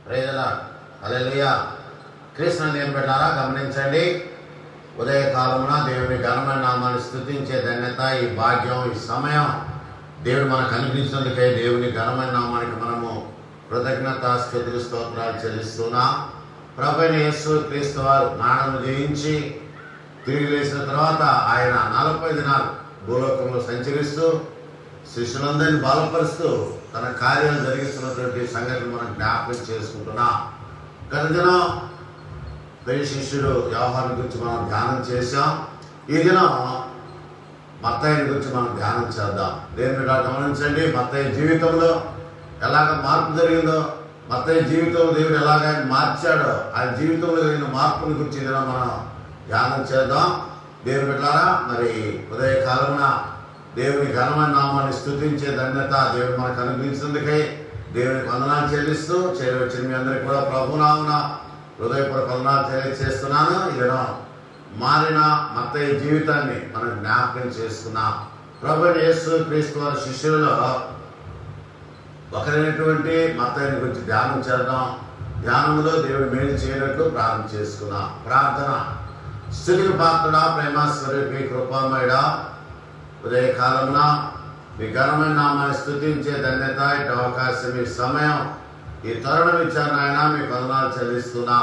Praise the lord. Hallelujah. Krishna నేను పెట్టారా గమనించండి. ఉదయకాలమున దేవుని ఘనమైన నామాన్ని స్తుతించే ధన్యత, ఈ భాగ్యం, ఈ సమయం దేవుడు మనకు అనిపించినందుకే దేవుని ఘనమైన నామానికి మనము కృతజ్ఞత స్తుతులు స్తోత్రాలు చెల్లిస్తున్నా. ప్రభువైన యేసు క్రీస్తు వారు మరణము జయించి తిరిగి లేచిన తర్వాత ఆయన 40 దినాలు భూలోకంలో సంచరిస్తూ శిష్యులందరినీ బలపరుస్తూ తన కార్యాలు జరిగిస్తున్నటువంటి సంగతిని మనం జ్ఞాపకం చేసుకుంటున్నాం. గత దినం పెళ్లి శిష్యుడు యోహాను గురించి మనం ధ్యానం చేశాం. ఈ దినం మత్తయి గురించి మనం ధ్యానం చేద్దాం. దేని మీద గమనించండి. మత్తయి జీవితంలో ఎలాగ మార్పు జరిగిందో, మత్తయి జీవితంలో దేవుడు ఎలాగ ఆయన మార్చాడో, ఆయన జీవితంలో జరిగిన మార్పుని గురించి ఈ దినం మనం ధ్యానం చేద్దాం. దేవుని బిడ్డలారా, మరి ఉదయకాలమున దేవుని ఘనమైన నామాన్ని స్తుతించే ధన్యత దేవుడు మనకు అనుగ్రహించినందుకై దేవునికి వందనాలు చెల్లిస్తూ చేరవచ్చిన మీ అందరికీ కూడా ప్రభునామున హృదయపూర్వక వందనాలు తెలియజేస్తున్నాను. ఇలా మారిన మత్తయి జీవితాన్ని మనం జ్ఞాపకం చేసుకున్నాం. ప్రభువైన యేసు క్రీస్తు వారి శిష్యులలో ఒకరైనటువంటి మత్తయిని గురించి ధ్యానం చేద్దాం. ధ్యానంలో దేవుడు మేలు చేయనట్లు ప్రార్థన చేసుకున్నాం. ప్రార్థన. స్తుతికి పాత్రుడా, ప్రేమ స్వరూపి, కృపామయుడా, ఉదయకాలమున మీ ఘనమైన నామాన్ని స్తుతించే ధన్యత, ఇటు అవకాశం, ఈ సమయం, ఈ తరుణం ఇచ్చారు ఆయన. మీకు వందనాలు చెల్లిస్తున్నా.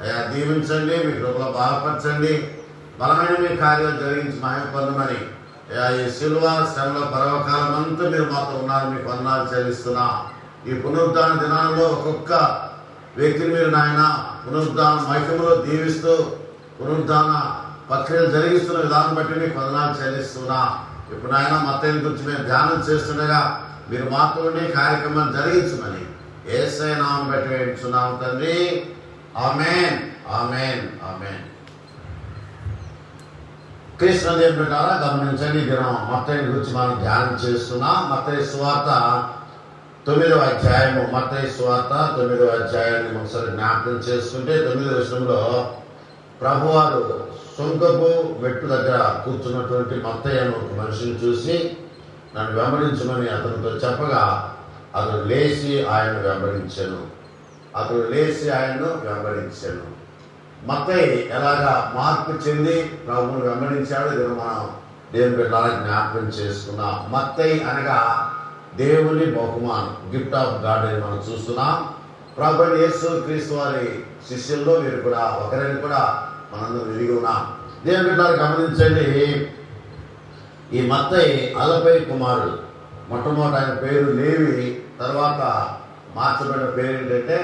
అయ్యా దీవించండి, మీ కృపలో బలపరచండి, బలమైన మీ కార్యాలు జరిగించి మహిమ పొందమని అయ్యా ఈ శిలువ శ్రమల పర్వకాలం అంతా మీరు మాతో ఉన్నారు. మీకు వందనాలు చెల్లిస్తున్నా. ఈ పునరుద్ధాన దినాల్లో ఒక్కొక్క వ్యక్తిని మీరు నాయన పునరుద్ధాన మైకములో దీవిస్తూ పునరుద్ధాన ప్రక్రియలు జరిగిస్తున్న విధానం బట్టి మీకు వందనాలు చెల్లిస్తున్నా. ఇప్పుడు ఆయన మత్తయి గురించి మేము ధ్యానం చేస్తుండగా మీరు మాతో ఉండి కార్యక్రమాన్ని జరిగించమని యేసయ్య నామమున బట్టి వేడుచున్నాము తండ్రి. ఆమేన్, ఆమేన్, ఆమేన్. కృష్ణ దేవుని బిడ్డలారా గమనించండి. ఈ దినం మత్తయి గురించి మనం ధ్యానం చేస్తున్నాం. మత్తయి సువార్త 9వ అధ్యాయము. మత్తయి సువార్త 9వ అధ్యాయాన్ని ఒకసారి జ్ఞాపకం చేసుకుంటే 9వ వచనంలో ప్రభువారు సుంకపు మెట్టు దగ్గర కూర్చున్నటువంటి మత్తయి అనే ఒక మనిషిని చూసి నన్ను వెంబడించమని అతనితో చెప్పగా అతను లేచి ఆయన్ను వెంబడించాను. మత్తయి ఎలాగా మార్పు చెంది ప్రభువును వెంబడించాడు. ఇది మనం దేవుని బిడ్డలారా జ్ఞాపకం చేసుకున్నాం. మత్తయి అనగా దేవుని బహుమానం, గిఫ్ట్ ఆఫ్ గాడ్ అని మనం చూస్తున్నాం. ప్రభువైన యేసు క్రీస్తు వారి శిష్యుల్లో మీరు కూడా ఒకరిని కూడా మనందరం ఎదిగి ఉన్నాం. దేవుని బిడ్డలారా గమనించండి. ఈ మత్తయి అలపై కుమారుడు. మొట్టమొదటి ఆయన పేరు లేవి, తర్వాత మార్చబడిన పేరు ఏంటంటే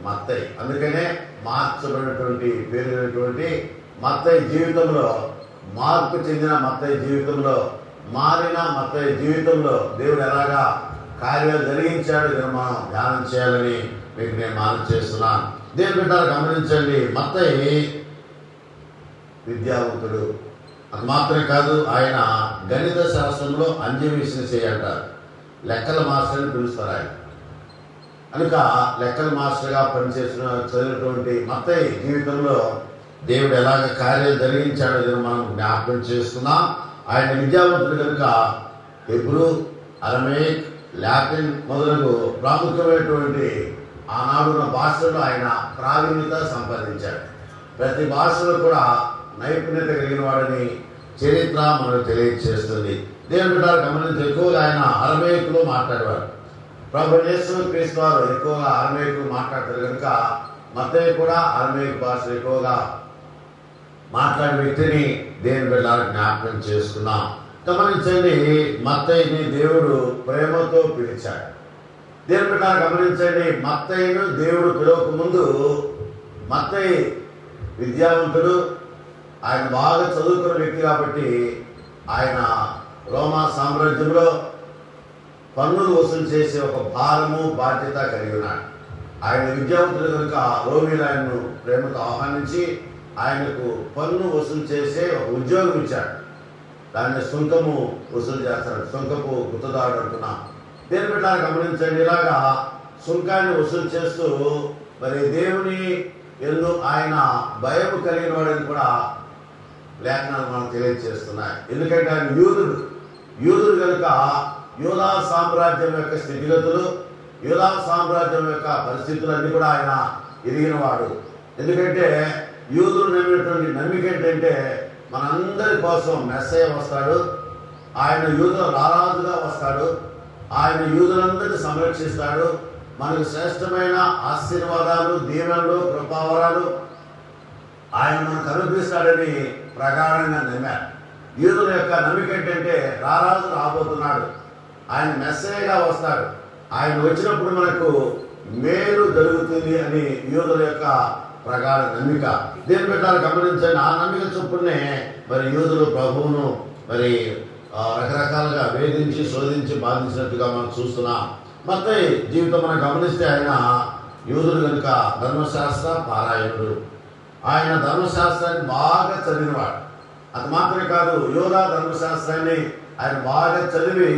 మత్తయి. అందుకనే మార్చబడినటువంటి పేరు మత్తయి జీవితంలో, మార్పు చెందిన మత్తయి జీవితంలో, మారిన మత్తయి జీవితంలో దేవుడు ఎలాగా కార్యాలు జరిగించాడు ఇది మనం ధ్యానం చేయాలని మీకు నేను మనం చేస్తున్నాను. దేవుని బిడ్డలారా గమనించండి. మత్తయి విద్యావంతుడు. అది మాత్రమే కాదు, ఆయన గణిత శాస్త్రంలో అంజవీసిన చేయంటారు. లెక్కల మాస్టర్ అని పిలుస్తారు ఆయన. కనుక లెక్కల మాస్టర్గా పనిచేసిన చదివినటువంటి మత్తయి జీవితంలో దేవుడు ఎలాగ కార్యాలు జరిగించాడో ఇది మనం జ్ఞాపకం చేస్తున్నాం. ఆయన విద్యావంతుడు కనుక హెబ్రూ, అరమేయిక్, లాటిన్ మొదలగు ప్రాముఖ్యమైనటువంటి ఆనాడున్న భాషల్లో ఆయన ప్రావీణ్యత సంపాదించాడు. ప్రతి భాషలో కూడా నైపుణ్యత కలిగిన వాడని చరిత్ర మనకు తెలియజేస్తుంది. దేవుని బిడ్డలారా గమనించి ఎక్కువగా ఆయన అరమేయిక్లో మాట్లాడేవారు. ప్రభువైన యేసు క్రీస్తు వారు ఎక్కువగా అరమేయిక్లో మాట్లాడతారు కనుక మత్తయి కూడా అరమేయిక్ భాష ఎక్కువగా మాట్లాడే వ్యక్తిని దేవుని బిడ్డలారా జ్ఞాపకం చేసుకున్నాం. గమనించండి. మత్తయిని దేవుడు ప్రేమతో పిలిచాడు. దేవుని బిడ్డలారా గమనించండి. మత్తయిను దేవుడు పిలవక ముందు మత్తయి విద్యావంతుడు, ఆయన బాగా చదువుకున్న వ్యక్తి కాబట్టి ఆయన రోమా సామ్రాజ్యంలో పన్నులు వసూలు చేసే ఒక భారము, బాధ్యత కలిగి ఉన్నాడు. ఆయన విద్యావంతుడు కనుక రోమీలు ఆయన్ను ప్రేమతో ఆహ్వానించి ఆయనకు పన్ను వసూలు చేసే ఒక ఉద్యోగం ఇచ్చాడు. దాన్ని సుంకము వసూలు చేస్తాడు. సుంకపు గుత్తదాడు అంటున్నాం. దేవుని బిడ్డలారా గమనించండి. ఇలాగా సుంకాన్ని వసూలు చేస్తూ మరి దేవుని ఎందు ఆయన భయం కలిగిన వాడిని కూడా లేఖనాలు మనం తెలియజేస్తున్నాయి. ఎందుకంటే ఆయన యూదుడు కనుక యూదా సామ్రాజ్యం యొక్క స్థితిగతులు, యూదా సామ్రాజ్యం యొక్క పరిస్థితులన్నీ కూడా ఆయన ఎరిగినవాడు. ఎందుకంటే యూదులు నమ్మినటువంటి నమ్మిక ఏంటంటే మనందరి కోసం మెస్సయ్య వస్తాడు, ఆయన యూదుల రారాజుగా వస్తాడు, ఆయన యూదులందరినీ సంరక్షిస్తాడు, మనకు శ్రేష్టమైన ఆశీర్వాదాలు, దీవెనలు, కృపావరాలు ఆయన మనకు అనుగ్రహిస్తాడని ప్రగాఢంగా నమ్మారు. యూదుల యొక్క నమ్మిక ఏంటంటే రారాజు రాబోతున్నాడు, ఆయన మెస్సయ్యగా వస్తాడు, ఆయన వచ్చినప్పుడు మనకు మేలు జరుగుతుంది అని యూదుల యొక్క ప్రగాఢ నమ్మిక. దీని పెట్టాలి గమనించండి. ఆ నమ్మిక చొప్పునే మరి యూదులు ప్రభువును మరి రకరకాలుగా వేధించి శోధించి బాధించినట్టుగా మనం చూస్తున్నాం. మత్తయి జీవితం మనం గమనిస్తే ఆయన యూదులు కనుక ధర్మశాస్త్ర పారాయణుడు, ఆయన ధర్మశాస్త్రాన్ని బాగా చదివినవాడు. అది మాత్రమే కాదు, యూదా ధర్మశాస్త్రాన్ని ఆయన బాగా చదివి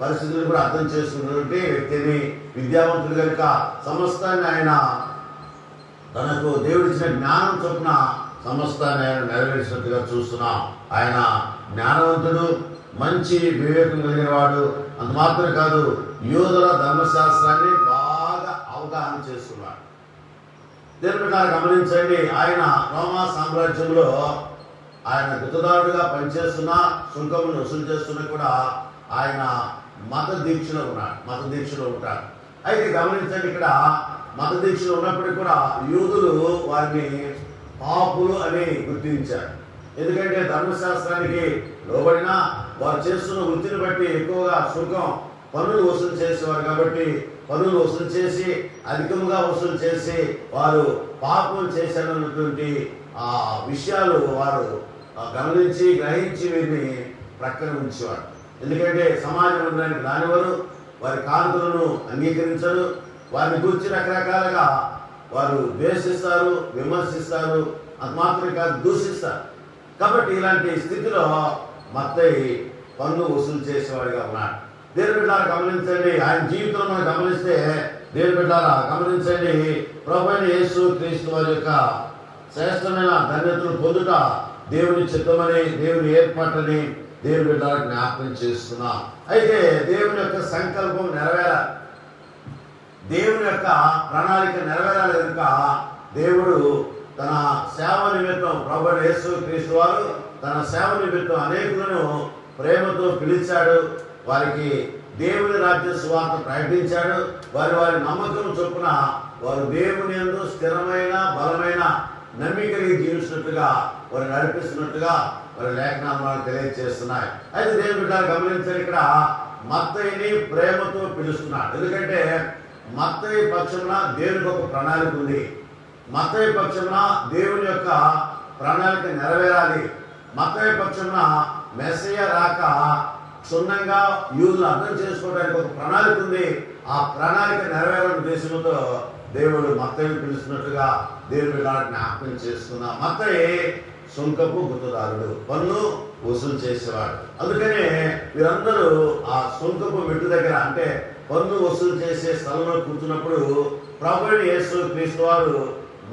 పరిస్థితులు కూడా అర్థం చేసుకున్నటువంటి వ్యక్తిని, విద్యావంతుడు కనుక సమస్తాన్ని ఆయన తనకు దేవుడిచ్చిన జ్ఞానం చొప్పున సమస్తాన్ని ఆయన నెరవేర్చినట్టుగా చూస్తున్నాం. ఆయన జ్ఞానవంతుడు, మంచి వివేకం కలిగిన వాడు. అంత మాత్రమే కాదు, యూదుల ధర్మశాస్త్రాన్ని బాగా అవగాహన చేసుకున్నాడు. దీని ప్రకారం గమనించండి, ఆయన రోమా సామ్రాజ్యంలో ఆయన గుత్తదారుడుగా పనిచేస్తున్నా, సుంకమును వసూలు చేస్తున్నా కూడా ఆయన మత దీక్షలో ఉంటాడు. అయితే గమనించండి, ఇక్కడ మత దీక్షలో ఉన్నప్పటికీ కూడా యూదులు వారిని పాపులు అని గుర్తించారు. ఎందుకంటే ధర్మశాస్త్రానికి లోబడినా వారు చేస్తున్న వృత్తిని బట్టి ఎక్కువగా సుంకం పన్నులు వసూలు చేసేవారు కాబట్టి పన్నులు వసూలు చేసి అధికంగా వసూలు చేసి వారు పాపం చేశారన్నటువంటి ఆ విషయాలు వారు గమనించి గ్రహించి వీరిని ప్రక్కన ఉంచేవారు. ఎందుకంటే సమాజ మందిరానికి రానివారు, వారి కానుకలను అంగీకరించరు, వారిని గురించి రకరకాలుగా వారు ద్వేషిస్తారు, విమర్శిస్తారు, అది మాత్రమే కాదు దూషిస్తారు. కాబట్టి ఇలాంటి స్థితిలో మత్తయి పన్ను వసూలు చేసేవాడిగా ఉన్నాడు. దేవుని బిడ్డలారా గమనించండి, ఆయన జీవితంలో మనం గమనిస్తే దేవుని బిడ్డలారా గమనించండి, ప్రభువైన యేసు క్రీస్తు వారి యొక్క శ్రేష్టమైన ధన్యతను పొందుట దేవుని చిత్తమని, దేవుని ఏర్పాటని దేవుని బిడ్డలకు జ్ఞాపకం చేస్తున్నా. అయితే దేవుని యొక్క సంకల్పం నెరవేరాలి, దేవుని యొక్క ప్రణాళిక నెరవేరాలి కనుక దేవుడు తన సేవ నిమిత్తం, ప్రభువైన యేసు క్రీస్తు వారు తన సేవ నిమిత్తం అనేకులను ప్రేమతో పిలిచాడు, వారికి దేవుని రాజ్య సువార్త ప్రకటించాడు. వారి నమ్మకం చొప్పున వారు దేవుని యందు స్థిరమైన బలమైన నమ్మిక కలిగి జీవించినట్టుగా వారు నడిపిస్తున్నట్టుగా వారి లేఖనాలు మనకు తెలియజేస్తున్నాయి. అయితే దేవుని బిడ్డలు గమనించారు, ఇక్కడ మత్తయిని ప్రేమతో పిలుస్తున్నాడు. ఎందుకంటే మత్తయి పక్షమున దేవునికి ఒక ప్రణాళిక ఉంది. మత్తయి పక్షమున దేవుని యొక్క ప్రణాళిక నెరవేరాలి. మత్తయి పక్షమున మెస్సయ్య రాక క్షుణ్ణంగా యూదులు అర్థం చేసుకోవడానికి ఒక ప్రణాళిక ఉంది. ఆ ప్రణాళిక నెరవేరని ఉద్దేశంతో దేవుడు మత్తయిని పిలుస్తున్నట్టుగా దేవుని బిడ్డలకు జ్ఞాపకం చేస్తున్నా. మత్తయి సుంకపు గుత్తదారుడు, పన్ను వసూలు చేసేవాడు. అందుకనే వీరందరూ ఆ సుంకపు మెట్టు దగ్గర, అంటే పన్ను వసూలు చేసే స్థలంలో కూర్చున్నప్పుడు ప్రభువైన యేసు క్రీస్తు వారు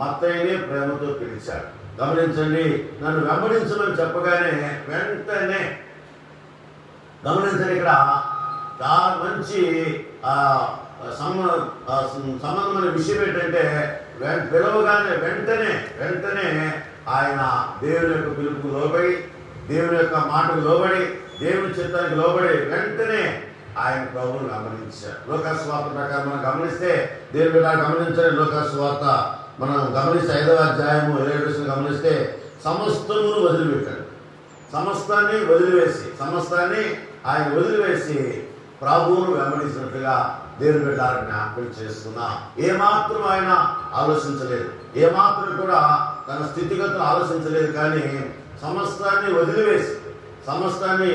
మత్తయిని ప్రేమతో పిలిచాడు. గమనించండి, నన్ను వెంబడించమని చెప్పగానే వెంటనే గమనించండి, ఇక్కడ చాలా మంచి సంబంధమైన విషయం ఏంటంటే పిలవగానే వెంటనే ఆయన దేవుని యొక్క పిలుపుకు లోబడి, దేవుని యొక్క మాటకు లోబడి, దేవుని చిత్తానికి లోబడి వెంటనే ఆయన ప్రభువును గమనించారు. లోకాసు వార్త ప్రకారం మనం గమనిస్తే దేవుని బిడ్డ గమనించండి, లోకాసు వార్త మనం గమనిస్తే 5వ అధ్యాయము 27 గమనిస్తే సమస్తమును వదిలిపెట్టాడు. సమస్తాన్ని ఆయన వదిలివేసి ప్రభువును వెంబడించినట్టుగా దేవుని బిడ్డలను జ్ఞాపకం చేస్తున్నా. ఏమాత్రం ఆయన ఆలోచించలేదు, ఏమాత్రం కూడా తన స్థితిగతులు ఆలోచించలేదు, కానీ సమస్తాన్ని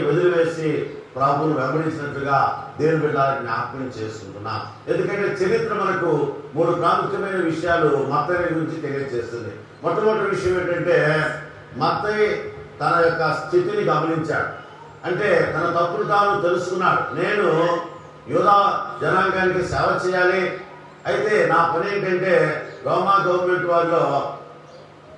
వదిలివేసి ప్రభువును వెంబడించినట్టుగా దేవుని బిడ్డలను జ్ఞాపకం చేసుకుంటున్నా. ఎందుకంటే చరిత్ర మనకు 3 ప్రాముఖ్యమైన విషయాలు మత్తయి గురించి తెలియజేస్తుంది. మొట్టమొదటి విషయం ఏంటంటే మత్తయి తన యొక్క స్థితిని గమనించాడు. అంటే తన తప్పును తాను తెలుసుకున్నాడు. నేను యూదా జనాంగానికి సేవ చేయాలి, అయితే నా పని ఏంటంటే రోమా గవర్నమెంట్ వారిలో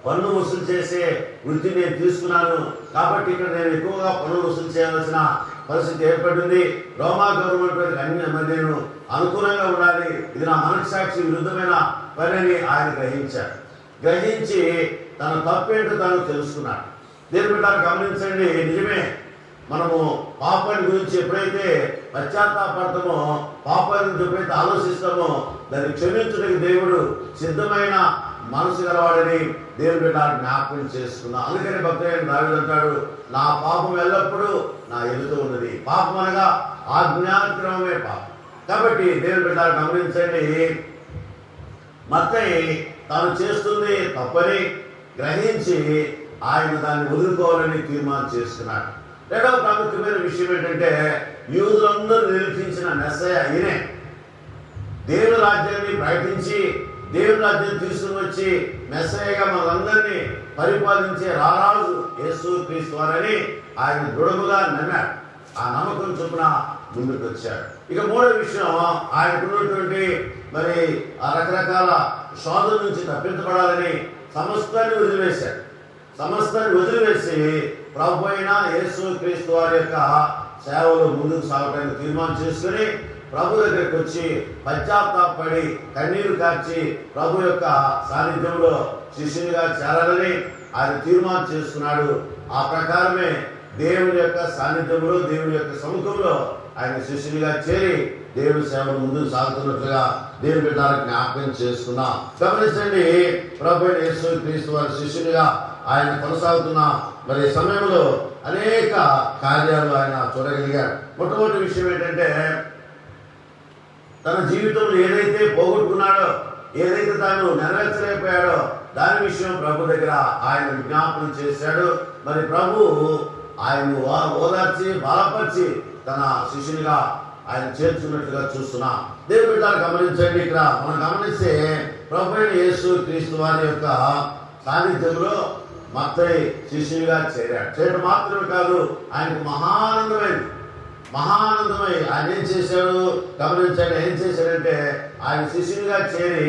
పన్ను వసూలు చేసే వృత్తి నేను తీసుకున్నాను, కాబట్టి ఇక్కడ నేను ఎక్కువగా పన్ను వసూలు చేయాల్సిన పరిస్థితి ఏర్పడింది. రోమా గవర్నమెంట్ అన్ని నేను అనుకూలంగా ఉండాలి, ఇది నా మనస్సాక్షి విరుద్ధమైన పని అని ఆయన గ్రహించి తన తప్పేంటో తాను తెలుసుకున్నాడు. దీని బిడ్డ గమనించండి, నిజమే మనము పాపాన్ని గురించి ఎప్పుడైతే పశ్చాత్తాపడతామో, పాపాన్ని గురించి ఎప్పుడైతే ఆలోచిస్తామో దాన్ని క్షమించడానికి దేవుడు సిద్ధమైన మనసు గలవాడని దేవుని బిడ్డ జ్ఞాపకం చేసుకున్నా. అందుకని భక్తుడైన దావీదు అంటాడు, నా పాపం ఎల్లప్పుడూ నా ఎదుట ఉన్నది. పాపం అనగా ఆజ్ఞాక్రమమే పాపం. కాబట్టి దేవుని బిడ్డ గమనించండి, మత్తయి తాను చేస్తుంది తప్పని గ్రహించి ఆయన దాన్ని వదులుకోవాలని తీర్మానం చేసుకున్నాడు. రెండవ ప్రాముఖ్యమైన విషయం ఏంటంటే, యూదులందరూ నిరీక్షించిన మెస్సయ్య ఈయనే. దేవుని రాజ్యాన్ని ప్రకటించి దేవుని రాజ్యాన్ని తీసుకుని వచ్చి మెస్సయ్యగా మనందరినీ పరిపాలించే రారాజు యేసు క్రీస్తు వారని ఆయన దృఢముగా నమ్మాడు. ఆ నమ్మకం చొప్పున ముందుకు వచ్చాడు. ఇక మూడో విషయం, ఆయనకున్నటువంటి మరి ఆ రకరకాల శోధన నుంచి తప్పించబడాలని సమస్తాన్ని వదిలివేశాడు. సమస్తాన్ని వదిలివేసి ప్రభు అయిన యేసు క్రీస్తు వారి యొక్క సేవలు ముందుకు సాగడానికి తీర్మానం చేసుకుని ప్రభు దగ్గరికి వచ్చి పశ్చాత్తాపడి కన్నీరు కార్చి ప్రభు యొక్క సాన్నిధ్యంలో శిష్యునిగా చేరాలని ఆయన తీర్మానం చేసుకున్నాడు. ఆ ప్రకారమే దేవుని యొక్క సాన్నిధ్యంలో, దేవుని యొక్క సముఖంలో ఆయన శిష్యునిగా చేరి దేవుని సేవలు ముందుకు సాగుతున్నట్లుగా దేవుని బిడ్డలకు జ్ఞాపకం చేసుకున్నాం. గమనించండి, ప్రభు యేసు క్రీస్తు వారి శిష్యునిగా ఆయన కొనసాగుతున్న మరి సమయంలో అనేక కార్యాలు ఆయన చూడగలిగాడు. మొట్టమొదటి విషయం ఏంటంటే, తన జీవితంలో ఏదైతే పోగొట్టుకున్నాడో, ఏదైతే తాను నెరవేర్చలేకపోయాడో దాని విషయం ప్రభు దగ్గర ఆయన విజ్ఞాపనం చేశాడు. మరి ప్రభు ఆయన ఓదార్చి బలపరిచి తన శిష్యునిగా ఆయన చేర్చున్నట్లుగా చూస్తున్నాం. దేవుని బిడ్డలు గమనించండి, ఇక్కడ మనం గమనిస్తే ప్రభు అయిన యేసు క్రీస్తు వారి యొక్క సాన్నిధ్యంలో మత్తయి శిష్యునిగా చేరాడు. చేయడం మాత్రమే కాదు, ఆయనకు మహానందమై ఆయన ఏం చేశాడు గమనించండి. ఏం చేశాడంటే, ఆయన శిష్యునిగా చేరి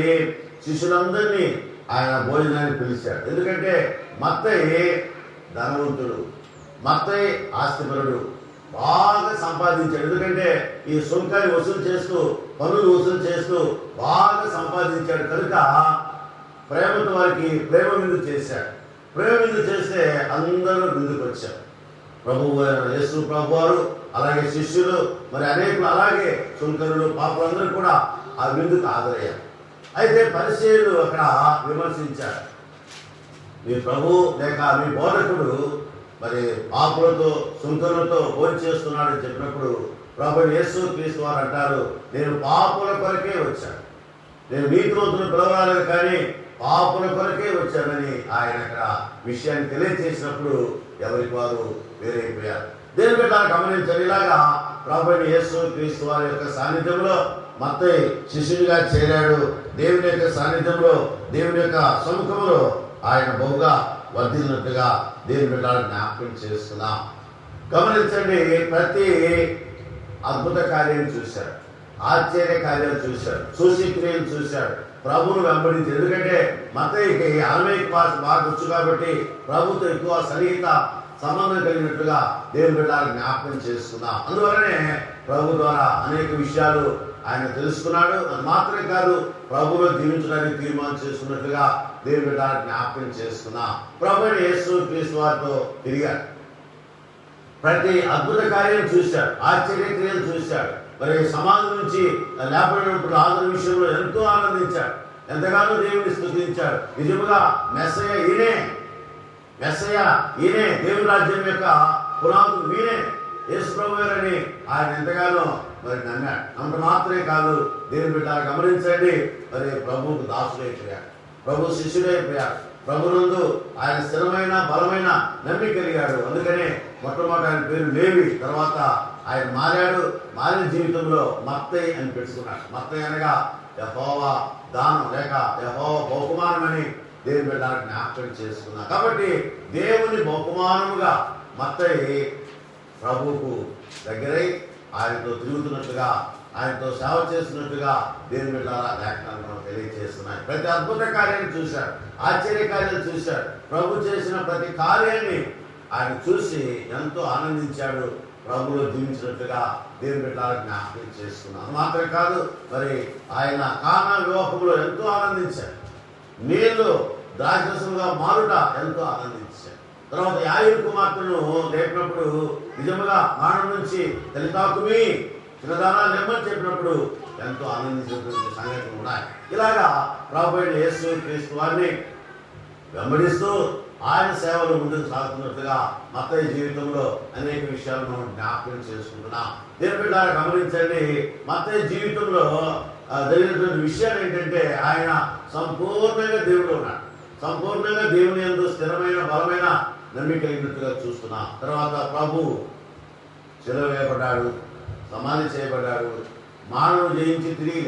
శిష్యులందరినీ ఆయన భోజనానికి పిలిచాడు. ఎందుకంటే మత్తయి ధనవంతుడు, మత్తయి ఆస్తిపరుడు, బాగా సంపాదించాడు. ఎందుకంటే ఈ సుంకాన్ని వసూలు చేస్తూ, పన్నులు వసూలు చేస్తూ బాగా సంపాదించాడు కనుక ప్రేమతో వారికి ప్రేమ విందు చేశాడు. ప్రేమ విందు చేస్తే అందరూ విందుకు వచ్చారు. ప్రభువు యేసు ప్రభు వారు, అలాగే శిష్యులు, మరి అనేకులు, అలాగే సుంకరులు, పాపులందరూ కూడా ఆ విందుకు హాజరయ్యారు. అయితే పరిసయ్యులు అక్కడ విమర్శించారు, మీ ప్రభు లేక మీ బోధకుడు మరి పాపులతో సుంకరులతో భోజనం చేస్తున్నాడని చెప్పినప్పుడు ప్రభు యేసు క్రీస్తు వారు అంటారు, నేను పాపుల కొరకే వచ్చాను, నేను నీతిమంతులను పిలవరాలేదు కానీ పాపుల కొరకే వచ్చానని ఆయన అక్కడ విషయాన్ని తెలియజేసినప్పుడు ఎవరికి వారు వేరైపోయారు. దేవుని బిడ్డలు గమనించారు. ఇలాగా ప్రభు యేసు క్రీస్తు వారి యొక్క సాన్నిధ్యంలో మత్తయి శిష్యునిగా చేరాడు. దేవుని యొక్క సాన్నిధ్యంలో, దేవుని యొక్క సముఖంలో ఆయన బహుగా వర్ధిల్లినట్టుగా దేవుని బిడ్డలు జ్ఞాపకం చేస్తున్నాం. గమనించండి, ప్రతి అద్భుత కార్యాన్ని చూశాడు, ఆశ్చర్య కార్యాలు చూశాడు, సూచక్రియలు చూశాడు, ప్రభువును వెంబడించి. ఎందుకంటే మత్తయికి అరమేయిక్ భాష బాగా వచ్చు కాబట్టి ప్రభుతో ఎక్కువ సన్నిహిత సంబంధం కలిగినట్లుగా దేవుని బిడ్డలు జ్ఞాపకం చేసుకున్నాం. అందువలనే ప్రభు ద్వారా అనేక విషయాలు ఆయన తెలుసుకున్నాడు. అది మాత్రమే కాదు, ప్రభువులో జీవించడానికి తీర్మానం చేసుకున్నట్లుగా దేవుని బిడ్డలు జ్ఞాపకం చేసుకున్నాం. ప్రభువుని యేసు క్రీస్తు వారితో తిరిగాడు, ప్రతి అద్భుత కార్యం చూశాడు, ఆశ్చర్యక్రియలు చూశాడు. మరి సమాజం నుంచి లేపడినప్పుడు ఆదరణ విషయంలో ఎంతో ఆనందించాడు, ఎంతగానో దేవుని స్తుతించాడు. నిజముగా మెస్సయ్య ఈయనే, దేవుని రాజ్యం యొక్క పునాదులు వీనే, యేసు ప్రభువేనని ఆయన ఎంతగానో మరి నమ్మాడు. అంత మాత్రమే కాదు, దేవుని బిడ్డ గమనించండి, మరి ప్రభువుకు దాసుడైపోయాడు, ప్రభు శిష్యుడైపోయాడు. ప్రభునందు ఆయన స్థిరమైన బలమైన నమ్మిక కలిగాడు. అందుకనే మొట్టమొదటి ఆయన పేరు లేవి, తర్వాత ఆయన మారిన జీవితంలో మత్తయి అని పెట్టుకున్నాడు. మత్తయి అనగా యెహోవా దానం లేక యెహోవా బహుమానం అని దేవుని బిడ్డలకు జ్ఞాపకం చేసుకున్నాడు. కాబట్టి దేవుని బహుమానముగా మత్తయి ప్రభువుకు దగ్గరై ఆయనతో తిరుగుతున్నట్లుగా, ఆయనతో సేవ చేస్తున్నట్టుగా దేవుని బిడ్డల లేఖనాలు మనం తెలియజేస్తున్నాయి. ప్రతి అద్భుత కార్యాన్ని చూశాడు, ఆశ్చర్య కార్యాలు చూశాడు. ప్రభు చేసిన ప్రతి కార్యాన్ని ఆయన చూసి ఎంతో ఆనందించాడు. ప్రభువులో జీవించినట్లుగా దేవుని బిడ్డలకు జ్ఞాపకం చేసుకున్నాను. మాత్రమే కాదు, మరి ఆయన కానా వివాహంలో ఎంతో ఆనందించారు. నీళ్లు ద్రాక్షరసముగా మారుట ఎంతో ఆనందించారు. తర్వాత యాయిరు కుమార్తెను లేపినప్పుడు నిజముగా మానవ నుంచి తెలితాకుమి చిన్నదానా నెమ్మని చెప్పినప్పుడు ఎంతో ఆనందించినటువంటి సంఘటనలు ఉన్నాయి. ఇలాగా ప్రభువైన యేసు క్రీస్తు వారిని వెంబడిస్తూ ఆయన సేవలు ముందుకు సాగుతున్నట్లుగా మత్తయి జీవితంలో అనేక విషయాలు మనం జ్ఞాపకం చేసుకుంటున్నాం. దేవుని బిడ్డలారా గమనించండి, మత్తయి జీవితంలో జరిగినటువంటి విషయాలు ఏంటంటే ఆయన సంపూర్ణంగా దేవుడు ఉన్నాడు. సంపూర్ణంగా దేవుని యందు స్థిరమైన బలమైన నమ్మిక కలిగినట్టుగా చూస్తున్నాం. తర్వాత ప్రభు శిలువ వేయబడ్డాడు, సమాధి చేయబడ్డాడు, మానవుడు జయించి తిరిగి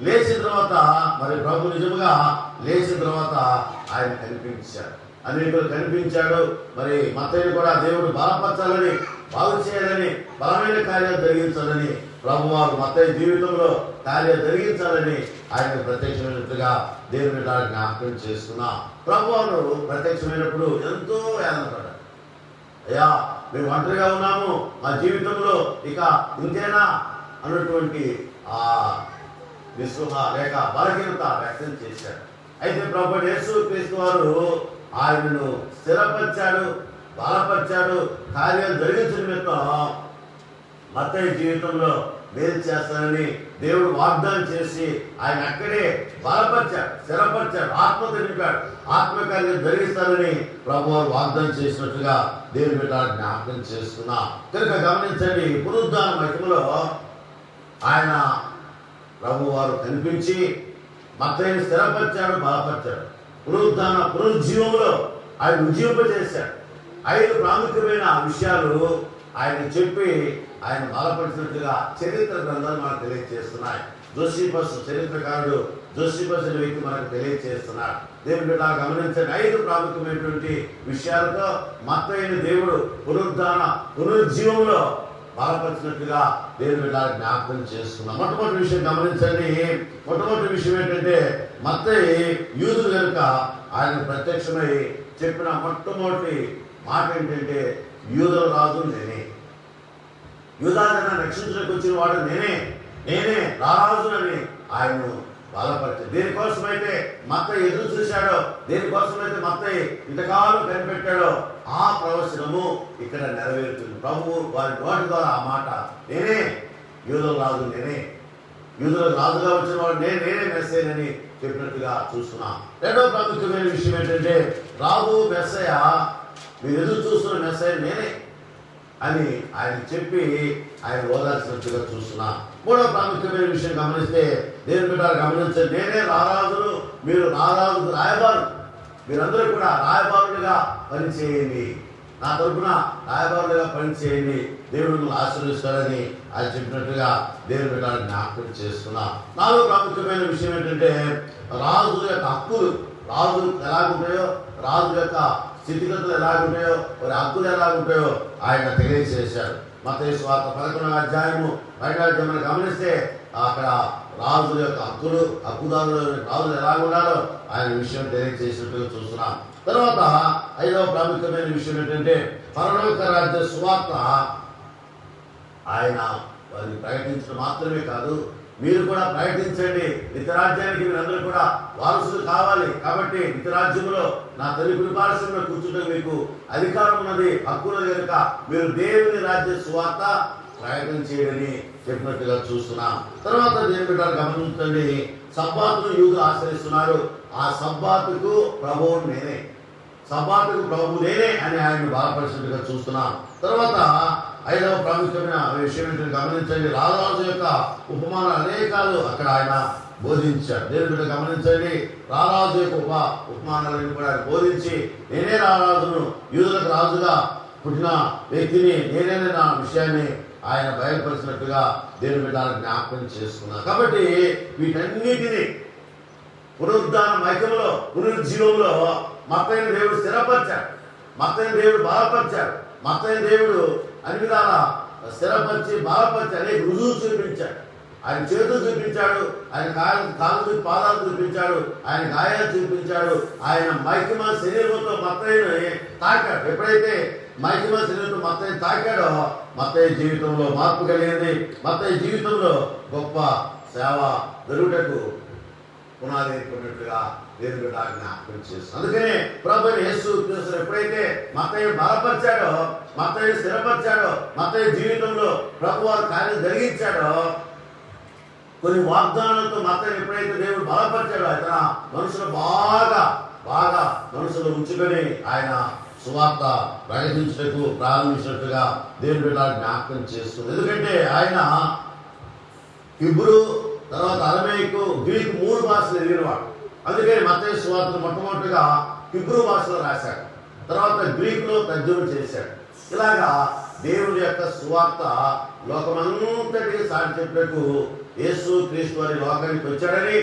లేచిన తర్వాత మరి ప్రభు నిజముగా లేచిన తర్వాత ఆయన కనిపించాడు, అనేకులు కనిపించాడు. మరి మత్తయిని కూడా దేవుడు బలపరచాలని, బాగు చేయాలని, బలమైన కార్యాలు జరిగించాలని ప్రభువారు మత్తయి జీవితంలో కార్యాలు జరిగించాలని ఆయన ప్రత్యక్షమైనట్లుగా దేవుని బిడ్డలకు జ్ఞాపకం చేస్తున్నా. ప్రభువారు ప్రత్యక్షమైనప్పుడు ఎంతో వేదన పడ్డారు. అయ్యా, మేము ఒంటరిగా ఉన్నాము, మా జీవితంలో ఇక ఇంతేనా అన్నటువంటి ఆ నిస్పృహ లేక బలహీనత వ్యక్తం చేశాడు. అయితే ప్రభువైన యేసు క్రీస్తు వారు ఆయనను స్థిరపరిచాడు, బలపరిచాడు. కార్యాలు జరిగించిన నిమిత్తం మత్తయి జీవితంలో మేలు చేస్తానని దేవుడు వాగ్దానం చేసి ఆయన అక్కడే బలపరిచాడు, స్థిరపరిచాడు, ఆత్మతో నింపాడు. ఆత్మకార్యం జరిగిస్తానని ప్రభువారు వాగ్దానం చేసినట్టుగా దేవుని బిడ్డ జ్ఞాపకం చేస్తున్నా. కనుక గమనించండి, పునరుద్ధాన మహిమలో ఆయన ప్రభువారు కనిపించి మత్తయిని స్థిరపరిచాడు, బలపరిచాడు. పునరుజ్జీవంలో ఆయన ఉజ్జీవింపజేశాడు. 5 ప్రాముఖ్యమైన విషయాలు ఆయన చెప్పి ఆయన బలపరిచినట్టుగా చరిత్ర గ్రంథాలు మనకు తెలియజేస్తున్నాయి. జోసిఫస్ చరిత్రకారుడు జోసిఫస్ అనే వ్యక్తి మనకు తెలియజేస్తున్నాడు. దేవుని బిడ్డ గమనించండి, 5 ప్రాముఖ్యమైనటువంటి విషయాలతో మత్తయిని దేవుడు పునరుజ్జీవంలో బలపరిచినట్టుగా దేవుని బిడ్డలకు జ్ఞాపకం చేస్తున్నాం. మొట్టమొదటి విషయం గమనించండి. మొట్టమొదటి విషయం ఏంటంటే మత్తయి యూదులు కనుక ఆయన ప్రత్యక్షమై చెప్పిన మొట్టమొదటి మాట ఏంటంటే యూదుల రాజు నేనే, యూదాజన రక్షించడానికి వచ్చిన వాడు నేనే రారాజునని ఆయన బలపరిచాడు. దేనికోసమైతే మత్తయి ఎదురు చూశాడో, దేనికోసమైతే మత్తయి ఇంతకాలం కనిపెట్టాడో ఆ ప్రవచనము ఇక్కడ నెరవేరుతుంది. ప్రభువు వారి నోటి ద్వారా ఆ మాట నేనే యూదుల రాజు, యూదులకు రాజుగా వచ్చిన వాడు నేనే మెస్సయ్యనని చెప్పినట్టుగా చూస్తున్నాం. రెండవ ప్రాముఖ్యమైన విషయం ఏంటంటే రాజు మెస్సయ్య, మీరు ఎదురు చూస్తున్న మెస్సయ్య నేనే అని ఆయన చెప్పి ఆయన ఓదార్చినట్టుగా చూస్తున్నాం. మూడవ ప్రాముఖ్యమైన విషయం గమనిస్తే దేవుని బిడ్డ గమనించండి, నేనే రారాజును, మీరు రారాజుకు రాయబారు, మీరందరూ కూడా రాయబారులుగా పనిచేయండి, నా తరపున రాయబారులుగా పనిచేయండి, దేవుడు మిమ్మల్ని ఆశీర్వదిస్తాడని ఆయన చెప్పినట్టుగా దేవుని బిడ్డ జ్ఞాపకం చేస్తున్నాం. నాలుగో ప్రాముఖ్యమైన విషయం ఏంటంటే రాజు యొక్క హక్కులు, రాజు ఎలాగుంటాయో, రాజు యొక్క స్థితిగతులు ఎలాగుంటాయో, వారి హక్కులు ఎలాగుంటాయో ఆయన తెలియజేశాడు. మత్తయి సువార్త 11వ అధ్యాయము 5వ అధ్యాయం గమనిస్తే అక్కడ రాజుల యొక్క హక్కుదారులు రాజులు ఎలాగుండాలో ఆయన విషయం తెలియజేసినట్టుగా చూస్తున్నాం. తర్వాత 5వ ప్రాముఖ్యమైన విషయం ఏంటంటే పరలోక రాజ్య సువార్త ఆయన వారిని ప్రకటించడం మాత్రమే కాదు, మీరు కూడా ప్రకటించండి. నిత్యరాజ్యానికి మీరందరూ కూడా వారసులు కావాలి. కాబట్టి నిత్యరాజ్యంలో నా తల్లి కుడిపార్శ్వంలో కూర్చుంటే మీకు అధికారం ఉన్నది, హక్కు ఉన్నది కనుక మీరు దేవుని రాజ్య సువార్త ప్రయత్నం చేయడని చెప్పినట్టుగా చూస్తున్నాం. తర్వాత దేవుని బిడ్డలు గమనించండి, సబ్బాతును యూదులు ఆశ్రయిస్తున్నారు. ఆ సబ్బాతుకు ప్రభువు నేనే, సబ్బాతుకు ప్రభువు నేనే అని ఆయన్ని బాధపరిచినట్టుగా చూస్తున్నాం. తర్వాత 5వ ప్రాముఖ్యమైన విషయం ఏంటంటే గమనించండి, రాజరాజు యొక్క ఉపమానాలు అనేకాలు అక్కడ ఆయన బోధించాడు. దేవుని బిడ్డ గమనించండి, రారాజు యొక్క ఉపమానాలను కూడా ఆయన బోధించి నేనే రారాజును, యూదులకు రాజుగా పుట్టిన వ్యక్తిని నేనే నా విషయాన్ని ఆయన బయలుపరిచినట్టుగా దేవుని బిడ్డలకు జ్ఞాపకం చేసుకున్నారు. కాబట్టి వీటన్నిటినీ పునరుద్ధాన మైకంలో పునరుజ్జీవంలో మత్తయిని దేవుడు స్థిరపరిచాడు, మత్తయిని దేవుడు బలపరిచాడు, మత్తయిని దేవుడు అన్ని విధాలా స్థిరపరిచి బలపరిచి అనేక రుజువు చూపించాడు. ఆయన చేతులు చూపించాడు, ఆయన కాళ్ళు పాదాలు చూపించాడు, ఆయన గాయాలు చూపించాడు. ఆయన మహిమ శరీరంతో మత్తయిని తాకాడు. ఎప్పుడైతే మహిమ శరీరంతో మత్తయిని తాకాడో మత్తయి జీవితంలో మార్పు కలిగింది. మత్తయి జీవితంలో గొప్ప సేవ జరుగుటకు పునాది ఏర్పడినట్లుగా దేవుడు జ్ఞాపకం చేస్తుంది. అందుకనే ప్రభువైన యేసు క్రీస్తు ఎప్పుడైతే మత్తయి బలపరిచాడో, మత్తయి స్థిరపరిచాడో, మత్తయి జీవితంలో ప్రభువారు కార్యం జరిగించాడో, కొన్ని వాగ్దానాలతో మత్తయి ఎప్పుడైతే దేవుడు బలపరిచాడో ఆయన మనసులో బాగా మనసులో ఉంచుకొని ఆయన సువార్త ప్రకటించుటకు ప్రారంభించినట్టుగా దేవుని బిడ్డ జ్ఞాపకం చేస్తుంది. ఎందుకంటే ఆయన హీబ్రూ, తర్వాత అరమేయికు, గ్రీకు 3 భాషలు ఎదిగినవాడు. అందుకని మత్తయి సువార్తను మొట్టమొదటిగా హీబ్రూ భాషలో రాశాడు, తర్వాత గ్రీకులో తర్జుమా చేశాడు. ఇలాగా దేవుడి యొక్క సువార్త లోకమంతటికి సాటి చెప్పటకు యేసు క్రీస్తు వారి లోకానికి వచ్చాడని,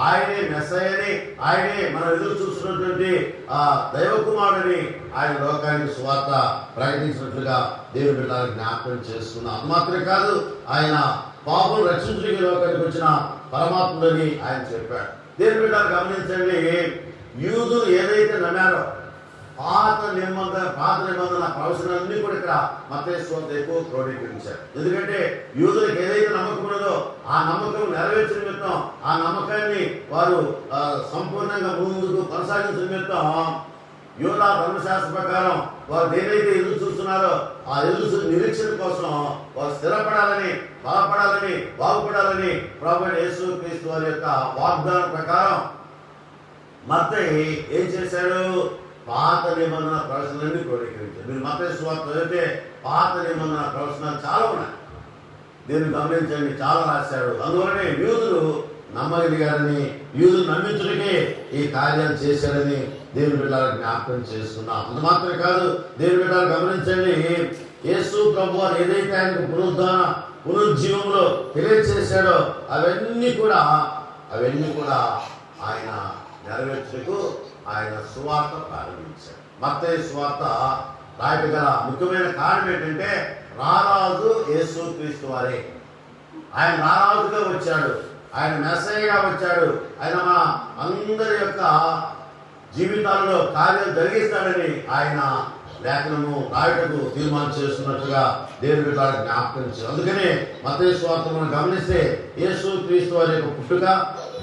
ఆయనే మెస్సయ్యని, ఆయనే మనం ఎదురు చూస్తున్నటువంటి ఆ దైవ కుమారుడని ఆయన లోకానికి సువార్త ప్రకటించినట్లుగా దేవుడి బిడ్డలకు జ్ఞాపకం చేస్తున్నాం. అది మాత్రమే కాదు, ఆయన పాపం రక్షించడానికి లోకానికి వచ్చిన పరమాత్ముడని ఆయన చెప్పాడు. దేవుడి బిడ్డలు గమనించండి, యూదులు ఏదైతే నమ్మారో పాత నిబంధన ప్రవచనాలన్నీ కూడా ఇక్కడ మత్తయి సువార్త ఎక్కువ క్రోడీకరించారు. ఎందుకంటే యూదులకు ఏదైతే నమ్మకం ఉన్నదో ఆ నమ్మకం నెరవేర్చిన నిమిత్తం, ఆ నమ్మకాన్ని వారు సంపూర్ణంగా ముందుకు కొనసాగించిన నిమిత్తం యూదా ధర్మశాస్త్ర ప్రకారం వారు ఏదైతే ఎదురు చూస్తున్నారో ఆ ఎదురు నిరీక్షణ కోసం వారు స్థిరపడాలని, బలపడాలని, బాగుపడాలని ప్రభువైన యేసు క్రీస్తు వారి యొక్క వాగ్దానం ప్రకారం మత్తయి ఏం చేశాడు? పాత నిబంధన ప్రవచనాలన్నీ క్రోడీకరించారు. మీరు మత్తయి సువార్త చదివితే పాత నిబంధన ప్రవచనాలు చాలా ఉన్నాయి. దీన్ని గమనించండి, చాలా రాశాడు. అందువలనే యూదులు నమ్మగలిగారని, యూదులు నమ్మించుడికే ఈ కార్యాలు చేశారని దేవుని బిడ్డలకు జ్ఞాపకం చేస్తున్నాం. అంత మాత్రమే కాదు, దేవుని బిడ్డలు గమనించండి, యేసు ప్రభు వారు ఏదైతే ఆయనకు పునరుజ్జీవంలో తెలియచేశాడో అవన్నీ కూడా ఆయన నెరవేర్చుటకు ఆయన సువార్త ప్రారంభించాడు. మత్తయి సువార్త రాయట గల ముఖ్యమైన కారణం ఏంటంటే రారాజు యేసు క్రీస్తు వారే. ఆయన రారాజుగా వచ్చాడు, ఆయన మెస్సయ్యగా వచ్చాడు, ఆయన మన అందరి యొక్క జీవితాల్లో కార్యం జరిగిస్తాడని ఆయన లేఖనము రాయటకు తీర్మానం చేస్తున్నట్టుగా దేవుని బిడ్డలకు జ్ఞాపకం చేశారు. అందుకనే మత్తయి సువార్త మనం గమనిస్తే యేసు క్రీస్తు వారి యొక్క పుట్టుక,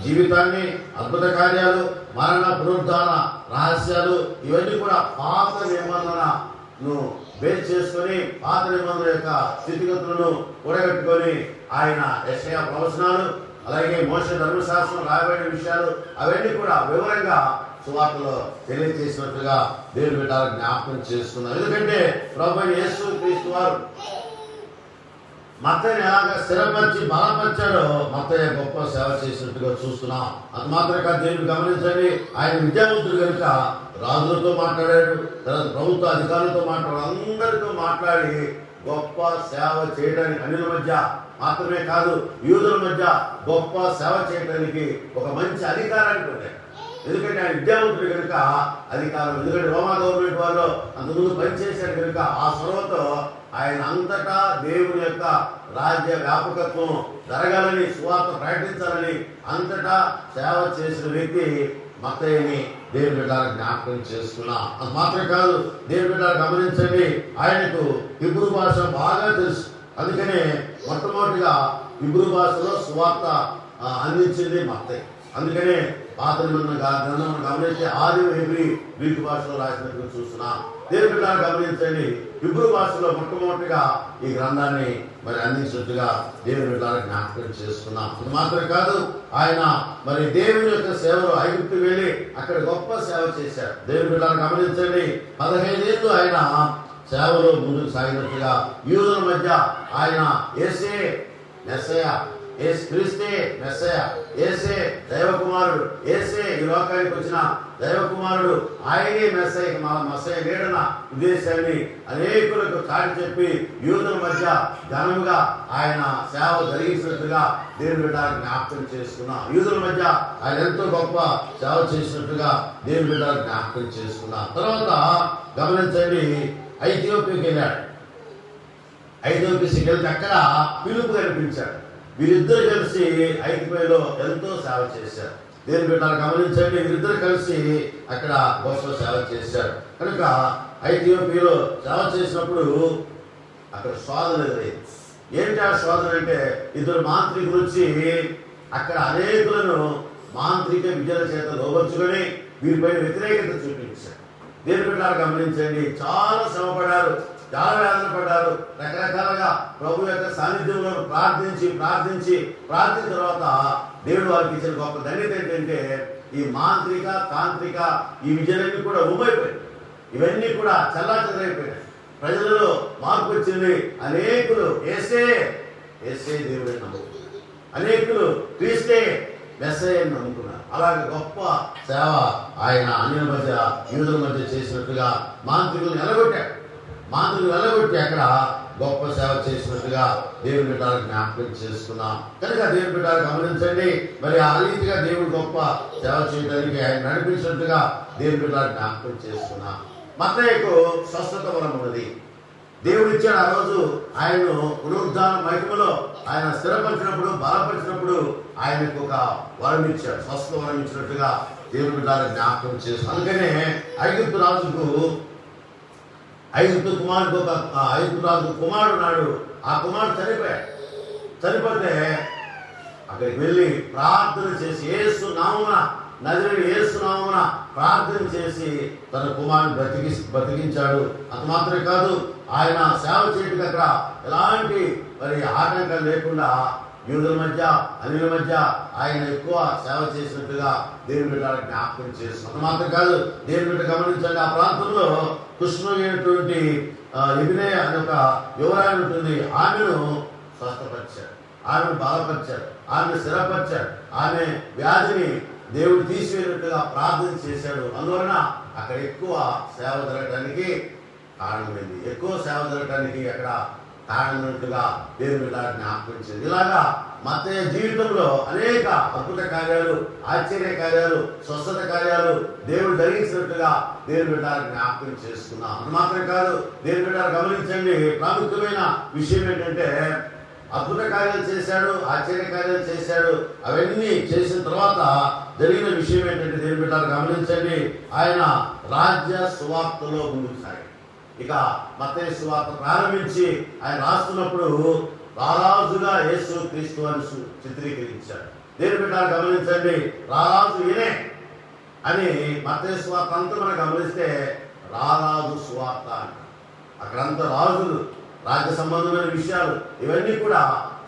జీవితాన్ని, అద్భుత కార్యాలు, మరణ, పునరుద్ధాన రహస్యాలు ఇవన్నీ కూడా పాత నిబంధనను బేస్ చేసుకొని, పాత నిబంధన యొక్క స్థితిగతులను కూడగట్టుకొని ఆయన యెషయా ప్రవచనాలు, అలాగే మోషే ధర్మశాస్త్రం రాయబడిన విషయాలు అవన్నీ కూడా వివరంగా సువార్తలో తెలియజేసినట్టుగా దేవుని బిడ్డలకు జ్ఞాపకం చేస్తున్నారు. ఎందుకంటే ప్రభువైన యేసు క్రీస్తు వారు మత్తయిని ఎలాగ స్థిరపరిచి బలపరిచాడో మత్తయ్య గొప్ప సేవ చేసినట్టుగా చూస్తున్నాం. అది మాత్రమే కాదు, దేవుని గమనించండి, ఆయన విద్యావంతుడు కనుక రాజులతో మాట్లాడాడు, తర్వాత ప్రభుత్వ అధికారులతో మాట్లాడాడు, అందరితో మాట్లాడి గొప్ప సేవ చేయడానికి, అన్యుల మధ్య మాత్రమే కాదు యూదుల మధ్య గొప్ప సేవ చేయడానికి ఒక మంచి అధికారాన్ని పొందాడు. ఎందుకంటే ఆయన విద్యావంతుడు కనుక అధికారం, ఎందుకంటే రోమా గవర్నమెంట్ వాళ్ళు అంతకుముందు పనిచేశాడు కనుక ఆ చొరవతో ఆయన అంతటా దేవుని యొక్క రాజ్య వ్యాపకత్వం జరగాలని, సువార్త ప్రకటించాలని అంతటా సేవ చేసిన వ్యక్తి మత్తయిని దేవుని బిడ్డలకు జ్ఞాపకం చేస్తున్నా. అది మాత్రమే కాదు, దేవుని బిడ్డలు గమనించండి, ఆయనకు హీబ్రూ భాష బాగా తెలుసు. అందుకనే మొట్టమొదటిగా హీబ్రూ భాషలో సువార్త అందించింది మత్తయి. అందుకనే పాత నిబంధన గ్రంథం గమనించి ఆది హెబ్రీ గ్రీకు భాషలో రాసినట్టుగా చూస్తున్నాం. దేవుని బిడ్డలు గమనించండి, హీబ్రూ భాషలో మొట్టమొదటిగా ఈ గ్రంథాన్ని మరి అందించినట్టుగా దేవుని బిడ్డలకు జ్ఞాపకం చేసుకున్నాం. ఇది మాత్రమే కాదు, ఆయన మరి దేవుని యొక్క సేవలో ఐగుప్తు వెళ్ళి అక్కడ గొప్ప సేవ చేశాడు. దేవుని బిడ్డలు గమనించండి, 15 ఏళ్ళు ఆయన సేవలో ముందుకు సాగినట్టుగా యూదుల మధ్య ఆయన యేసే మెస్సయ్య, యేసు క్రీస్తే మెస్సయ్య, యేసే దైవ కుమారుడు, యేసే ఈ లోకానికి వచ్చిన దైవ కుమారుడు, ఆయనే మెస్సయ్య, మెస్సయ్య లేడన్న ఉద్దేశాన్ని అనేకులకు చాటి చెప్పి యూదుల మధ్య ఘనముగా ఆయన సేవ జరిగించినట్టుగా దేవుని బిడ్డలకు జ్ఞాపకం చేసుకున్నాం. యూదుల మధ్య ఆయన ఎంతో గొప్ప సేవ చేసినట్టుగా దేవుని బిడ్డలకు జ్ఞాపకం చేసుకున్నాం. తర్వాత గమనించండి, ఐథియోపియాకి వెళ్ళాడు. ఐథియోపియాకి వెళ్తే అక్కడ పిలుపు కనిపించాడు. వీరిద్దరు కలిసి ఐక్యతలో ఎంతో సేవ చేశారు. దేని బిడ్డలు గమనించండి, వీరిద్దరు కలిసి అక్కడ గొప్ప సేవ చేశారు. కనుక ఐథియోపియాలో సేవ చేసినప్పుడు అక్కడ శోధన ఎదురైంది. ఏంటి ఆ శోధన అంటే, ఇద్దరు మాంత్రికులు వచ్చి అక్కడ అనేకులను మాంత్రిక విద్యల చేత లోపరుచుకొని వీరిపైన వ్యతిరేకత చూపించారు. దేని బిడ్డలు గమనించండి, చాలా శ్రమపడ్డారు, చాలా వేదన పడ్డారు. రకరకాలుగా ప్రభు యొక్క సాన్నిధ్యంలో ప్రార్థించిన తర్వాత దేవుడు వారికి ఇచ్చిన గొప్ప ధన్యత ఏంటంటే, ఈ మాంత్రిక తాంత్రిక ఈ విద్యలన్నీ కూడా ఉమైపోయాయి. ఇవన్నీ కూడా చల్లాచెదరైపోయాయి. ప్రజలలో మార్పు వచ్చింది. అనేకులు ఏసే దేవుడిని నమ్ముకున్నారు, అనేకులు క్రీస్తే మెస్సయ్యని నమ్ముకున్నారు. అలాగే గొప్ప సేవ ఆయన అన్యుల మధ్య యూదుల మధ్య చేసినట్టుగా మాంత్రికులను నిలగొట్టి అక్కడ గొప్ప సేవ చేసినట్టుగా దేవుని బిడ్డలు జ్ఞాపకం చేసుకున్నాం. కనుక దేవుని బిడ్డలు గమనించండి, మరి ఆ రీతిగా దేవుడు గొప్ప సేవ చేయడానికి ఆయన నడిపించినట్టుగా దేవుని బిడ్డలు జ్ఞాపకం చేసుకున్నాం. మత్తయికు స్వస్థత వరం ఉన్నది. దేవుడు ఇచ్చాడు. ఆ రోజు ఆయన్ను పునరుద్ధాన మహిమలో ఆయన స్థిరపరిచినప్పుడు, బలపరిచినప్పుడు ఆయనకు ఒక వరం ఇచ్చాడు, స్వస్థత వరం ఇచ్చినట్టుగా దేవుని బిడ్డలు జ్ఞాపకం చేస్తాం. అందుకనే ఐగుప్తు రాజు కుమారుడు నాడు ఆ కుమారుడు చనిపోతే అక్కడికి వెళ్ళి ప్రార్థన చేసి యేసు నామమున, నజరేయుడు యేసు నామమున ప్రార్థన చేసి తన కుమారుని బ్రతికించాడు. అంత మాత్రమే కాదు, ఆయన సేవ చేయడానికి అక్కడ ఎలాంటి మరి ఆటంకాలు లేకుండా యూదుల మధ్య అన్యుల మధ్య ఆయన ఎక్కువ సేవ చేసినట్టుగా దేవుని బిడ్డలు జ్ఞాపకం చేస్తున్నారు. మాత్రం కాదు, దేవుని బిడ్డ గమనించండి, ఆ ప్రాంతంలో కృష్ణమైనటువంటి ఎబినే అనే ఒక యువరాయన ఉంటుంది. ఆమెను స్వస్థపరిచాడు, ఆమెను బలపరిచాడు, ఆమెను స్థిరపరిచాడు. ఆమె వ్యాధిని దేవుడు తీసివేసినట్టుగా ప్రార్థన చేశాడు. అందువలన అక్కడ ఎక్కువ సేవ జరగడానికి కారణమైంది. ఎక్కువ సేవ జరగడానికి అక్కడ కారణమైనట్టుగా దేవుని బిడ్డలు జ్ఞాపకం చేసింది. ఇలాగా మత్తయి జీవితంలో అనేక అద్భుత కార్యాలు, ఆశ్చర్య కార్యాలు, స్వస్థత కార్యాలు దేవుడు జరిగించినట్టుగా దేవుని బిడ్డలు జ్ఞాపకం చేసుకున్నాం. అది మాత్రమే కాదు, దేవుని బిడ్డలు గమనించండి, ప్రాముఖ్యమైన విషయం ఏంటంటే, అద్భుత కార్యాలు చేశాడు, ఆశ్చర్య కార్యాలు చేశాడు. అవన్నీ చేసిన తర్వాత జరిగిన విషయం ఏంటంటే, దేవుని బిడ్డలు గమనించండి, ఆయన రాజ్య సువార్తలో ముందుకు సాగాడు. ఇక మత్తయి సువార్త ప్రారంభించి ఆయన రాస్తున్నప్పుడు రారాజుగా యేసు క్రీస్తు అని చిత్రీకరించాడు. దేవుని బిడ్డలు గమనించండి, రారాజు ఈయనే అని మత్తయి సువార్త అంతా మనం గమనిస్తే రారాజు సువార్త అంట. అక్కడంతా రాజులు, రాజ్య సంబంధమైన విషయాలు ఇవన్నీ కూడా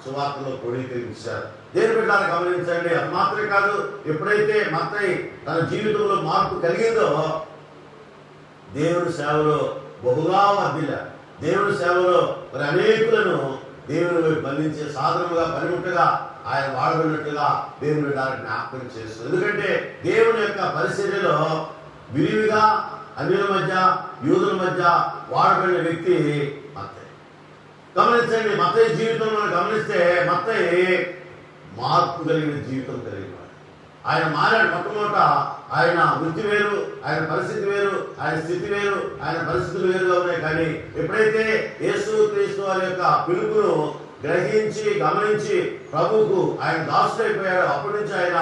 సువార్తలో క్రోడీకరించారు. దేవుని బిడ్డలు గమనించండి, అది మాత్రమే కాదు, ఎప్పుడైతే మత్తయి తన జీవితంలో మార్పు కలిగిందో దేవుని సేవలో బహుగా వర్ధిల్లాడు. దేవుని సేవలో మరి అనేకులను దేవుని బంధించే సాధనముగా పనిముట్టుగా ఆయన వాడబడినట్టుగా దేవుని బిడ్డలు జ్ఞాపకం చేస్తుంది. ఎందుకంటే దేవుని యొక్క పరిస్థితిలో విరివిగా అన్యుల మధ్య యూదుల మధ్య వాడబడిన వ్యక్తి మత్తయి. గమనించండి, మత్తయి జీవితంలో మనం గమనిస్తే మత్తయి మార్పు కలిగిన జీవితం కలిగిన ఆయన మారాడు. మొట్టమొదట ఆయన వృత్తి వేరు, ఆయన పరిస్థితి వేరు, ఆయన స్థితి వేరు, ఆయన పరిస్థితులు వేరుగా ఉన్నాయి. కానీ ఎప్పుడైతే యేసు క్రీస్తు వారి యొక్క పిలుపును గ్రహించి గమనించి ప్రభువుకు ఆయన దాసుడైపోయాడో అప్పటి నుంచి ఆయన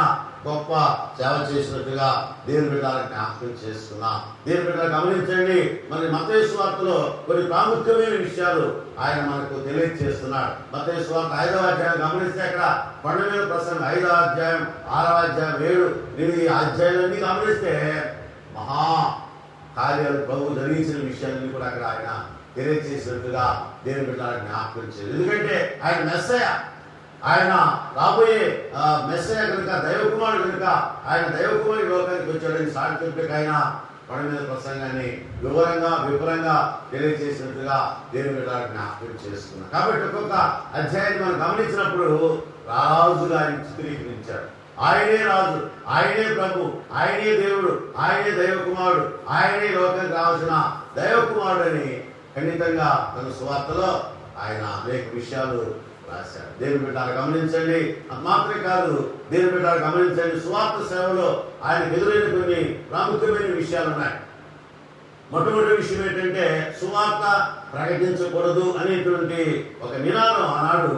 గొప్ప సేవ చేసినట్టుగా దేవుని బిడ్డలు జ్ఞాపకం చేస్తున్నాం. దేవుని బిడ్డలు గమనించండి, మరి మత్తయి సువార్తలో కొన్ని ప్రాముఖ్యమైన విషయాలు ఆయన మనకు తెలియజేస్తున్నాడు. మత్తయి సువార్త 5వ అధ్యాయం గమనిస్తే అక్కడ కొండ మీద ప్రసంగం 5వ అధ్యాయం 6వ అధ్యాయం 7, 8 అధ్యాయాలన్నీ గమనిస్తే మహా కార్యాలు ప్రభు జరిగించిన విషయాలన్నీ కూడా అక్కడ ఆయన తెలియజేసినట్టుగా దేవుని బిడ్డలు జ్ఞాపకం చేయాలి. ఎందుకంటే ఆయన మెస్సయ్య, ఆయన రాబోయే మెస్సయ్య కనుక, దైవకుమారుడు కనుక ఆయన దైవకుమారుడు లోకానికి వచ్చాడని సాటి చెప్పి ఆయన కొండ మీద ప్రసంగాన్ని విపులంగా తెలియజేసినట్టుగా దేవుని బిడ్డలు జ్ఞాపకం చేస్తున్నాం. కాబట్టి ఒక్కొక్క అధ్యాయాన్ని మనం గమనించినప్పుడు రాజుగా ఆయన చిత్రీకరించాడు. ఆయనే రాజు, ఆయనే ప్రభు, ఆయనే దేవుడు, ఆయనే దైవకుమారుడు, ఆయనే లోకానికి రావాల్సిన దైవకుమారుడు అని ఖండితంగా తన సువార్తలో ఆయన అనేక విషయాలు రాశాడు. దేవుని బిడ్డలు గమనించండి, మాత్రమే కాదు, దేవుని బిడ్డలు గమనించండి, సువార్త సేవలో ఆయనకు ఎదురైన కొన్ని ప్రాముఖ్యమైన విషయాలు ఉన్నాయి. మొట్టమొదటి విషయం ఏంటంటే, సువార్త ప్రకటించకూడదు అనేటువంటి ఒక నినాదం ఆనాడు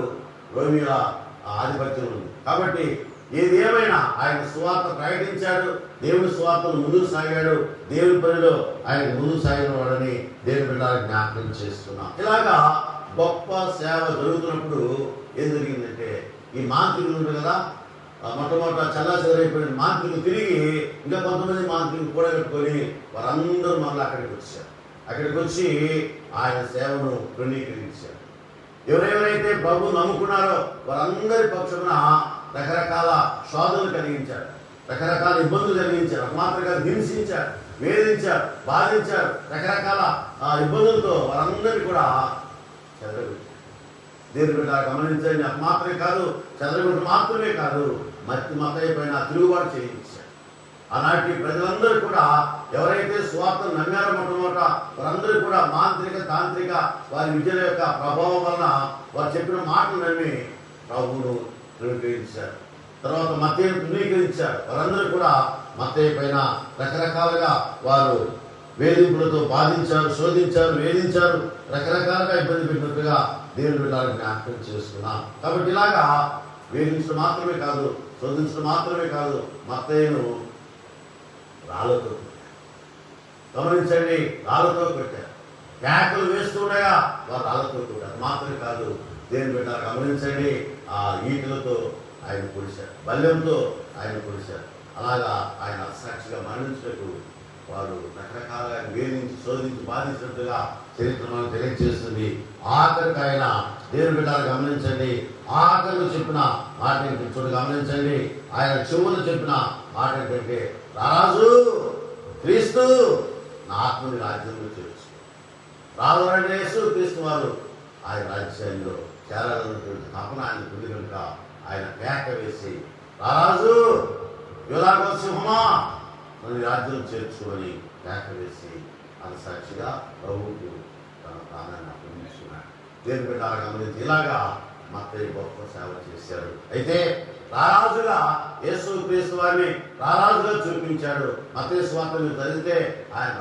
రోమిల ఆధిపత్యం ఉంది. కాబట్టి ఏది ఏమైనా ఆయన సువార్త ప్రకటించాడు, దేవుని సువార్తను ముందుకు సాగాడు, దేవుని పనిలో ఆయన ముందుకు సాగిన వాడని దేవుని బిడ్డలకు జ్ఞాపకం చేస్తున్నాం. ఇలాగా గొప్ప సేవ జరుగుతున్నప్పుడు ఏం జరిగిందంటే, ఈ మాంత్రికులు ఉంటారు కదా, మొట్టమొదట చల్లాచెదరైపోయిన మాంత్రికులు తిరిగి ఇంకా కొంతమంది మాంత్రికులు కూడగట్టుకొని వారందరూ మళ్ళీ అక్కడికి వచ్చారు. అక్కడికి వచ్చి ఆయన సేవను తృణీకరించారు. ఎవరెవరైతే ప్రభు నమ్ముకున్నారో వారందరి పక్షమున రకరకాల శోధనలు కలిగించారు, రకరకాల ఇబ్బందులు కలిగించారు, ఒక మాత్రంగా హింసించారు, వేధించారు, బాధించారు. రకరకాల ఇబ్బందులతో వారందరినీ కూడా చెదరగొట్టారు. దేవుని బిడ్డ గమనించండి, అది మాత్రమే కాదు, చెదరగొట్టు మాత్రమే కాదు, మతయ్య పైన తిరుగుబాటు చేయించారు. ఆనాటి ప్రజలందరూ కూడా ఎవరైతే స్వార్థం నమ్మారో మొట్టమొదట వారందరూ కూడా మాంత్రిక తాంత్రిక వారి విద్యల యొక్క ప్రభావం వలన వారు చెప్పిన మాటలు నమ్మి ప్రభువును ధృవీకరించారు. తర్వాత మత్తయ్యను ధృవీకరించారు. వారందరూ కూడా మత్తయ్య పైన రకరకాలుగా వారు వేధింపులతో బాధించారు, శోధించారు, వేధించారు, రకరకాలుగా ఇబ్బంది పెట్టినట్టుగా దేవుని బిడ్డలకు జ్ఞాపకం చేసుకున్నాం. కాబట్టి ఇలాగా వేధించడం మాత్రమే కాదు, శోధించడం మాత్రమే కాదు, మత్తయ్యను రాళ్ళతో గమనించండి, రాళ్ళతో కొట్టారు. కేకలు వేస్తూ ఉండగా వారు రాళ్ళతో కొట్టారు. మాత్రమే కాదు, దేవుని బిడ్డ గమనించండి, ఆ ఈటలతో ఆయన పొడిచారు, బల్యంతో ఆయన పొడిచారు. అలాగా ఆయన సాక్షిగా మరణించినట్టు వారు రకరకాలుగా వేధించి శోధించి బాధించినట్టుగా చరిత్ర మనం తెలియజేస్తుంది. ఆఖరికి ఆయన దేవుని బిడ్డలు గమనించండి, ఆఖరు చెప్పిన మాట చూడు, గమనించండి, ఆయన చెవులు చెప్పిన మాట ఏంటంటే, రాజు క్రీస్తు నా ఆత్మని రాజ్యంలో చేర్చు. రాజు యేసు క్రీస్తు వారు ఆయన రాజ్యంలో చేరాలన్నటువంటి తపన ఆయన ఉంది కనుక ఆయన కేక వేసి, రారాజు యోధాగోత్ర సింహమా నన్ను రాజ్యం చేర్చుకొని కేక వేసి అది సాక్షిగా ప్రభువుకు తన ప్రాణాన్ని అప్పగించుకున్నాడు. దేవుని బిడ్డలు గమనించి ఇలాగా మత్తయి గొప్ప సేవ చేశాడు. అయితే రారాజుగా యేసు క్రీస్తు వారిని రారాజుగా చూపించాడు. మత్తయి సువార్త మీరు చదివితే ఆయన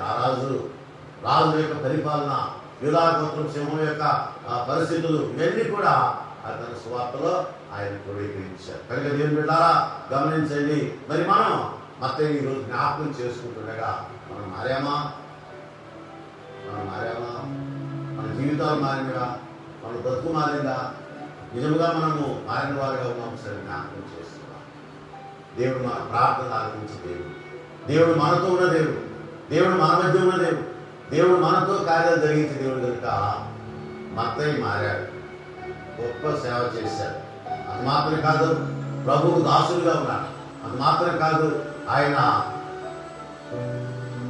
రాజు యొక్క పరిపాలన, యూదా గోత్రం సింహం యొక్క పరిస్థితులు ఇవన్నీ కూడా తన సువార్తలో ఆయన క్రోడీకరించారు. కనుక దేవుని బిడ్డలారా గమనించండి. మరి మనం మత్తయి ఈరోజు జ్ఞాపకం చేసుకుంటుండగా మనం మారామా? మన జీవితాలు మారినగా, మన బ్రతుకు మారిందా? నిజంగా మనము మారిన వారిగా ఉన్నాము. సరే, జ్ఞాపకం చేస్తున్నాం. దేవుడు మన ప్రార్థన ఆలకించే దేవుడు మనతో ఉన్న దేవుడు మన మధ్య ఉన్న దేవుడు మనతో కార్యాలు జరిగించే దేవుడు కనుక మత్తయి మారాడు, గొప్ప సేవ చేశాడు. అది మాత్రమే కాదు, ప్రభువుకు దాసులుగా ఉన్నాడు. అది మాత్రమే కాదు, ఆయన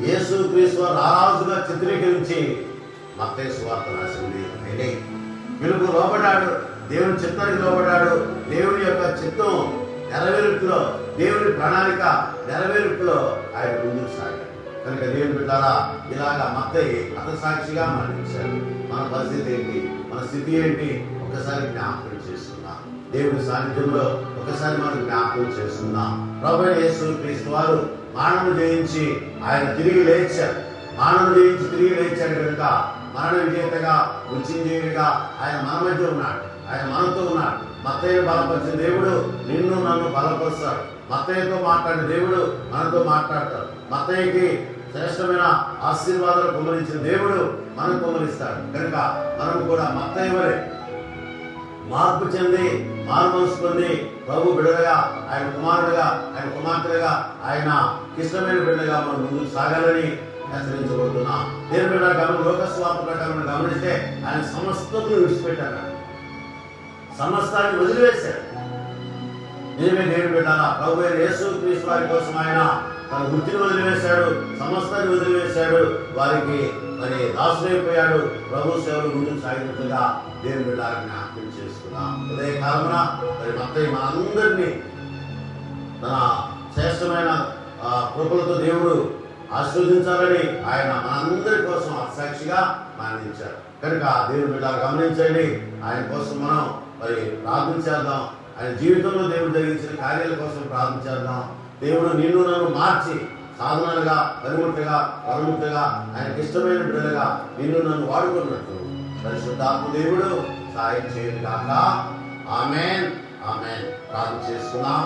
యేసు క్రీస్తు రారాజుగా చిత్రీకరించి మత్తయి సువార్త రాసింది. అయితే పిలుపు లోబడ్డాడు, దేవుని చిత్తానికి లోబడ్డాడు. దేవుని యొక్క చిత్తం నెరవేర్పులో, దేవుని ప్రణాళిక నెరవేర్పులో ఆయన ముందుకు సాగాడు. కనుక దేవుని బిడ్డలారా ఇలాగా మత్తయి హతసాక్షిగా మరణించాడు. మన పరిస్థితి ఏంటి, మన స్థితి ఏంటి ఒకసారి జ్ఞాపకం చేసుకుందాం. దేవుని సాన్నిధ్యంలో ఒకసారి మనం జ్ఞాపకం చేసుకుందాం. ప్రభువైన యేసు క్రీస్తు వారు మానవుని జయించి ఆయన తిరిగి లేచాడు. మానవుని జయించి తిరిగి లేచాడు కనుక మరణ విజేతగా, మృత్యుంజయుడిగా ఆయన మన మధ్య ఉన్నాడు. ఆయన మనతో ఉన్నాడు. మత్తయిని బలపరిచిన దేవుడు నిన్ను నన్ను బలపరుస్తాడు. మత్తయితో మాట్లాడిన దేవుడు మనతో మాట్లాడతాడు. మత్తయికి శ్రేష్టమైన ఆశీర్వాదాలు కుమ్మరించిన దేవుడు మనం కుమ్మరిస్తాడు. కనుక మనం కూడా మత్తయి వలె మార్పు చెంది, మారు మనసు పొంది ప్రభు బిడ్డగా, ఆయన కుమారుడుగా, ఆయన కుమార్తెగా, ఆయన ఇష్టమైన బిడ్డగా మనం ముందుకు సాగాలని హెచ్చరించబోతున్నాం. దేవుని బిడ్డ లోకస్వార్థ ప్రకారం గమనిస్తే ఆయన సమస్తను విడిచిపెట్టాడు, సమస్తాన్ని వదిలివేశాడు. నిజమే దేవుని బిడ్డారా, ప్రభు అయిన యేసు క్రీస్తు వారి కోసం ఆయన తన వృత్తిని వదిలివేశాడు, సమస్తాన్ని వదిలివేశాడు. వారికి మరి దాసులైపోయాడు. ప్రభు సేవలు ముందుకు సాగినట్లుగా దేవుని బిడ్డలకు జ్ఞాపకం చేసుకున్నాం. అదే కాలమున మరి మత్తయి మనందరినీ తన శ్రేష్టమైన కృపలతో దేవుడు ఆశీర్వదించాలని ఆయన మనందరి కోసం అసాక్షిగా మరణించారు. కనుక దేవుని బిడ్డలు గమనించండి, ఆయన కోసం మనం మరి ప్రార్థన చేద్దాం. ఆయన జీవితంలో దేవుడు జరిగించిన కార్యాల కోసం ప్రార్థన చేద్దాం. దేవుడు నిన్ను నన్ను మార్చి సాధనాలుగా, పనిముట్టుగా, పరముట్టుగా, ఆయనకి ఇష్టమైన బిడ్డలుగా నిన్ను నన్ను వాడుకున్నట్టు పరిశుద్ధాత్మ దేవుడు సహాయం చేయను గాక. ఆమేన్. ఆమేన్. ప్రార్థన చేసుకుందాం.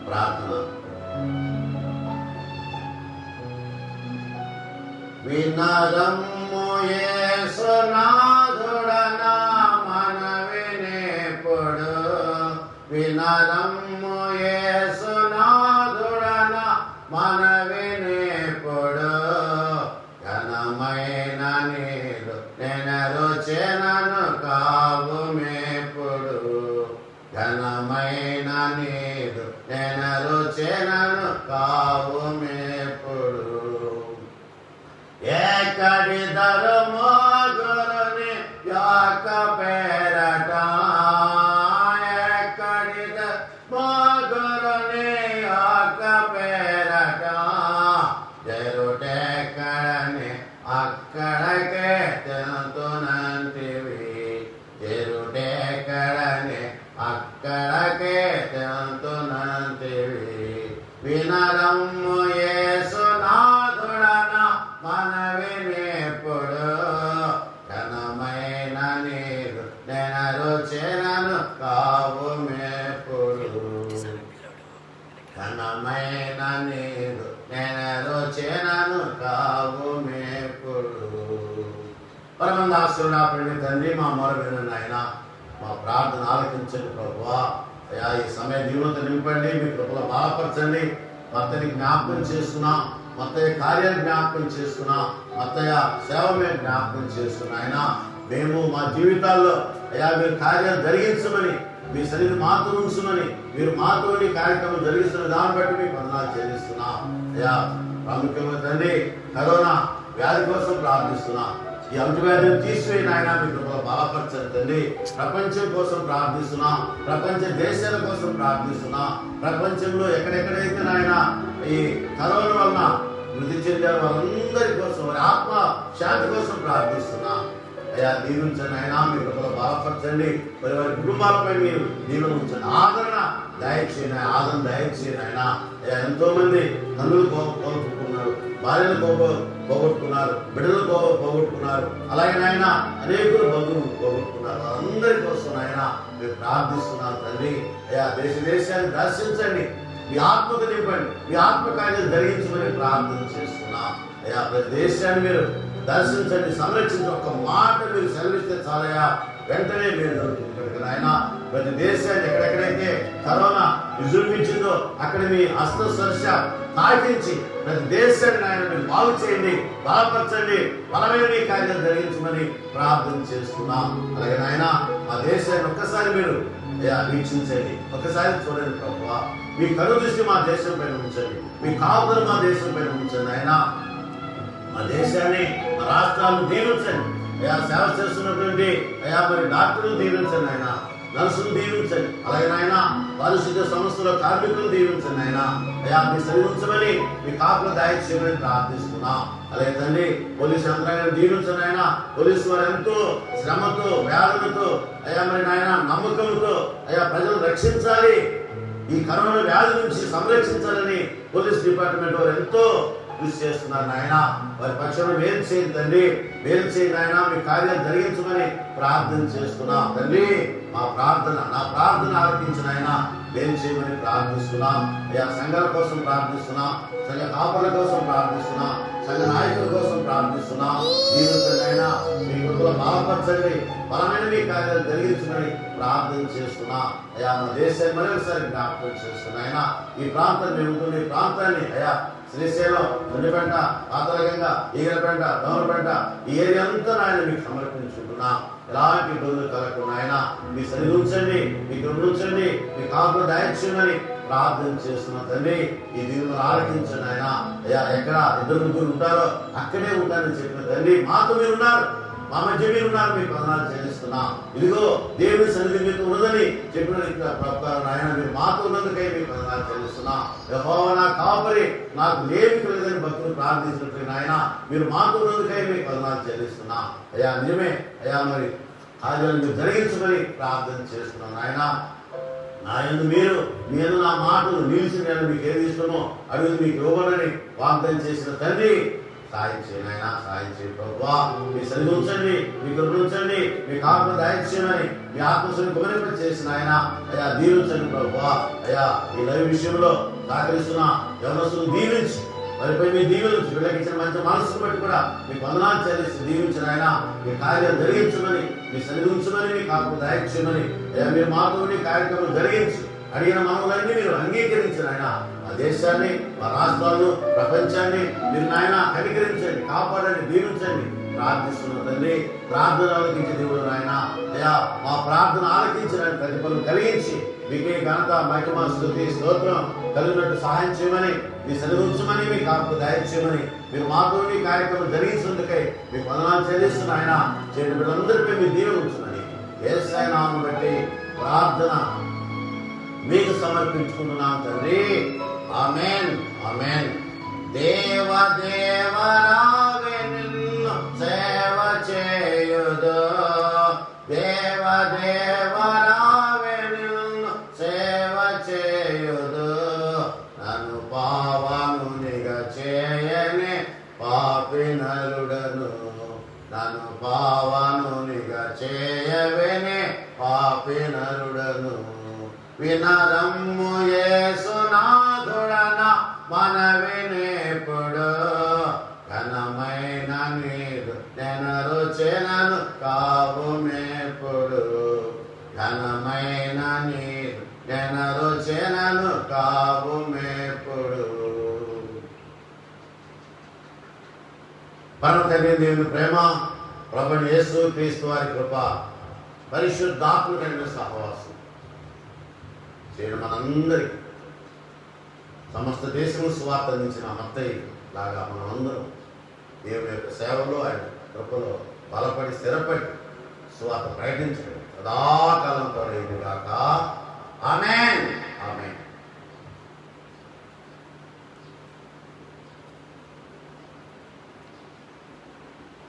ప్రార్థన. వినరమ్ము యేసునాథుడనా మనవినేప్పుడు, వినరమ్ము యేసునాథుడనా మనవినేప్పుడు, ఘనమైన నీరు నెనరుచెనను కావు మేపుడు, ఘనమైన నీరు నెనరుచెనను కావు మేపుడు. ఎక్కడి ధర్మగురుని యొక్క పేరట, ఎక్కడి ధర్మగురుని యొక్క పేరట, జరుటెక్కడని అక్కడకే తెంతునంటివి, జరుటెక్కడని అక్కడకే తెంతునంటివి. వినరమ్ము యేసునాథుడనా మనవినేప్పుడు, ఘనమైన నీరు నెనరుచెనను కావు మేపుడు, ఘనమైన నీరు నెనరుచెనను కావు మేపుడు. పరమందాసుడా ప్రేమ తండ్రి, మా మొర విను నాయన, మా ప్రార్థన ఆలకించండి ప్రభువా. అయ్యా, ఈ సమయ దీవెనత నింపండి, మీ కృపలో బలపరచండి. మత్తని జ్ఞాపకం చేసుకున్నా, మత్తయ్య కార్యాన్ని జ్ఞాపకం చేసుకున్నా, మత్తయ్య సేవ మీద జ్ఞాపకం చేసుకున్నా. ఆయన మేము మా జీవితాల్లో అయ్యా మీరు కార్యాలు జరిగించమని, మీ సన్నిధి మాతో ఉంచమని, మీరు మాతో కార్యక్రమం జరిగిస్తున్న దాన్ని బట్టి మీకు వందనాలు చెల్లిస్తున్నా. అయ్యా ప్రాముఖ్యంగా తండ్రి, కరోనా వ్యాధి కోసం ప్రార్థిస్తున్నా. ఈ అంటువ్యాధిని తీసివేయి నాయన, మీ కృపలో బలపరచండి తండ్రి. ప్రపంచం కోసం ప్రార్థిస్తున్నా, ప్రపంచ దేశాల కోసం ప్రార్థిస్తున్నా. ప్రపంచంలో ఎక్కడెక్కడైతే నాయన ఈ కరోనా వలన మృతి చెందారు వాళ్ళందరి కోసం, వారి ఆత్మ శాంతి కోసం ప్రార్థిస్తున్నా. అయ్యా దీవించండి ఆయన, మీ కృపలో బలపరచండి. మరి వారి కుటుంబాలపై మీరు దీవెన ఉంచండి. ఆదరణ దయచేయండి, ఆదరణ దయచేయండి ఆయన. అయ్యా ఎంతో మంది తల్లులు కోల్పోతున్నారు, భార్యలు పోగొట్టుకున్నారు, బిడ్డలు పోగొట్టుకున్నారు, అలాగే నాయన అనేకులు బంధువులు పోగొట్టుకున్నారు. అందరి కోసం ఆయన మీరు ప్రార్థిస్తున్నారు తండ్రి. అయ్యా దేశాన్ని దర్శించండి, మీ ఆత్మకు నింపండి, మీ ఆత్మ కార్యాలు జరిగించమని ప్రార్థన చేస్తున్నా. అయ్యా ప్రతి దేశాన్ని మీరు దర్శించండి, సంరక్షించి ఒక్క మాట మీరు సెలవిస్తే చాలయ్యా, వెంటనే మీరు జరుగుతుంది ఆయన. ప్రతి దేశాన్ని ఎక్కడెక్కడైతే కరోనా విజృంభించిందో అక్కడ మీ హస్తస్పర్శ తాకించి ప్రతి దేశాన్ని ఆయన మీరు బాగు చేయండి, బలపరచండి, బలమైన మీ కార్యాలు జరిగించమని ప్రార్థన చేస్తున్నాం. అలాగే నాయన మా దేశాన్ని ఒక్కసారి మీరు వీక్షించండి, ఒక్కసారి చూడండి ప్రభువా. మీ కను దృష్టి మా దేశం పైన ఉంచండి, మీ కాపుదలు మా దేశం పైన ఉంచండి ఆయన. మా దేశాన్ని, మా రాష్ట్రాలను దీవించండి అయ్యా. సేవ చేస్తున్నటువంటి అయ్యా మరి డాక్టర్లు దీవించండి ఆయన, నర్సులు దీవించండి. అలాగే నాయన పారిశుద్ధ్య సంస్థలో కార్మికులు దీవించండి ఆయన. అయ్యా మీ సరిదించమని, మీ కాపులు దయచేయమని ప్రార్థిస్తున్నాం. అలాగే తండ్రి పోలీసు యంత్రాంగాన్ని దీవించండి ఆయన. పోలీసు వారు ఎంతో శ్రమతో, వ్యాధులతో అయ్యా మరి నాయన నమ్మకంతో అయ్యా ప్రజలు రక్షించాలి, ఈ కరోనా వ్యాధి నుంచి సంరక్షించాలని పోలీస్ డిపార్ట్మెంట్ వారు ఎంతో కృషి చేస్తున్నారు నాయన. వారి పక్షంలో మేలు చేయండి తండ్రి, మేలు చేయండి ఆయన. మీ కార్యాలు జరిగించమని ప్రార్థన చేస్తున్నాం తండ్రి. మా ప్రార్థన, నా ప్రార్థన ఆలకించిన ఆయన మేలు చేయమని ప్రార్థిస్తున్నాం. అయ్యా సంఘాల కోసం ప్రార్థిస్తున్నాం, సంఘ కాపర్ల కోసం ప్రార్థిస్తున్నాం, సంఘ నాయకుల కోసం ప్రార్థిస్తున్నాం. దీవించండి మీ కృపలో బలపరచండి, బలమైన మీ కార్యాలు జరిగించమని ప్రార్థన చేస్తున్నాం. అయ్యా మన దేశాన్ని మరొకసారి జ్ఞాపకం చేస్తున్నా ఆయన. ఈ ప్రాంతం మేము ఉంటుంది, ఈ ప్రాంతాన్ని అయ్యా శ్రీశైలం, దొండిపేట, పాతలగంగ, ఈగలపేట, దోమలపేట ఈ ఏరియా అంతా ఆయన మీకు సమర్పించుకుంటున్నా. ఎలాంటి ఇబ్బందులు కలగకుండా ఆయన మీ సరిగ్గా ఉంచండి, మీకు ఉంచండి, మీ కాపులు దయచేయమని ప్రార్థన చేస్తున్నా తండ్రి. ఈ దీవులను ఆలకించండి ఆయన. అయ్యా ఎక్కడ ఇద్దరు ముగ్గురు ఉంటారో అక్కడే ఉంటారని చెప్పిన తండ్రి, మాతో మీరు ఉన్నారు, మా మధ్య మీరు ఉన్నారు, మీకు వందనాలు చెల్లిస్తున్నా. ఇదిగో దేవుని సన్నిధి మీకు ఉన్నదని చెప్పిన ఆయన మీరు మాతో ఉన్నందుకై మీకు వందనాలు చెల్లిస్తున్నా. యెహోవా నా కాపరి, నాకు లేమి కలగదని భక్తులు ప్రార్థించినట్టు నాయన మీరు మాతో ఉన్నందుకై మీకు వందనాలు చెల్లిస్తున్నా. అయ్యా నిజమే అయ్యా, మరి కార్యాలు మీరు జరిగించమని ప్రార్థన చేస్తున్నాను ఆయన. నా యందు మీరు నా మాటలు నిలిచి నేను మీకు ఏది ఇష్టమో అడుగు మీకు ఇవ్వనని వాగ్దానం చేసిన తండ్రి, సాయం చేయండి ఆయన, సాయం చేయండి ప్రభువా. మీ సన్నిధి ఉంచండి, మీ కృప ఉంచండి, మీ కాపును దయచేయమని మీ ఆత్మశుని కుమరింప చేసిన ఆయన అయ్యా దీవించండి ప్రభువా. అయ్యా ఈ లైవ్ విషయంలో సహకరిస్తున్న యవనస్తులను దీవించి వారిపై మీ దీవించి వీళ్ళకి ఇచ్చిన మంచి మనసును బట్టి కూడా మీకు వందనాలు చెల్లిస్తూ దీవించిన ఆయన మీ కార్యం జరిగించమని, మీ సన్నిధి ఉంచమని, మీ కాపును దయచేయమని అయ్యా మీరు మాతో కార్యక్రమం జరిగించి అడిగిన మనవులన్నీ మీరు అంగీకరించిన ఆయన మా దేశాన్ని, మా రాష్ట్రాలను, ప్రపంచాన్ని మీరు నాయన కనికరించండి, కాపాడండి, దీవించండి ప్రార్థిస్తున్న తండ్రి. ప్రార్థన ఆలకించే దేవుడు నాయన అయ్యా మా ప్రార్థన ఆలకించిన ప్రతిఫలం కలిగించి మీకే ఘనత, మహిమ, స్తుతి, స్తోత్రం కలిగినట్టు సహాయం చేయమని, మీ సన్నిధి ఉంచమని, మీ కాపుకు దయచేయమని మీరు మాతో మీ కార్యక్రమం జరిగించినందుకై మీకు వందనాలు చెల్లిస్తున్న ఆయన చేతి బిడ్డలందరిపై మీ దీవెన ఉంచమని యేసయ్య నామమును బట్టి ప్రార్థన మీకు సమర్పించుకుంటున్నాం తండ్రి. ఆమేన్, ఆమేన్. దేవ దేవరావే నిన్ను సేవ చేయుదు, దేవ దేవరావే నిన్ను సేవ చేయుదు, నన్ను పావనునిగా చేయని పాపినరుడను, నన్ను పావనునిగా చేయవని పాపినరుడను. వినరమ్ము యేసునాథుడన మనవినేపుడు, ఘనమైన నీరు నెనరుచెనను కావు మేపుడు, ఘనమైన నీరు నెనరుచెనను కావు మేపుడు. పరమ తండ్రి దేవుని ప్రేమ, ప్రభువైన యేసు క్రీస్తు వారి కృప, పరిశుద్ధాత్మ కలిగిన సహవాసం చేయడం మనందరికీ సమస్త దేశము సువార్త అందించిన మత్తయి లాగా మనమందరం దేవుని యొక్క సేవలో ఆయన కృపలో బలపడి స్థిరపడి సువార్త ప్రకటించడం సదాకాలం తోడైంది గాక. ఆమేన్, ఆమేన్.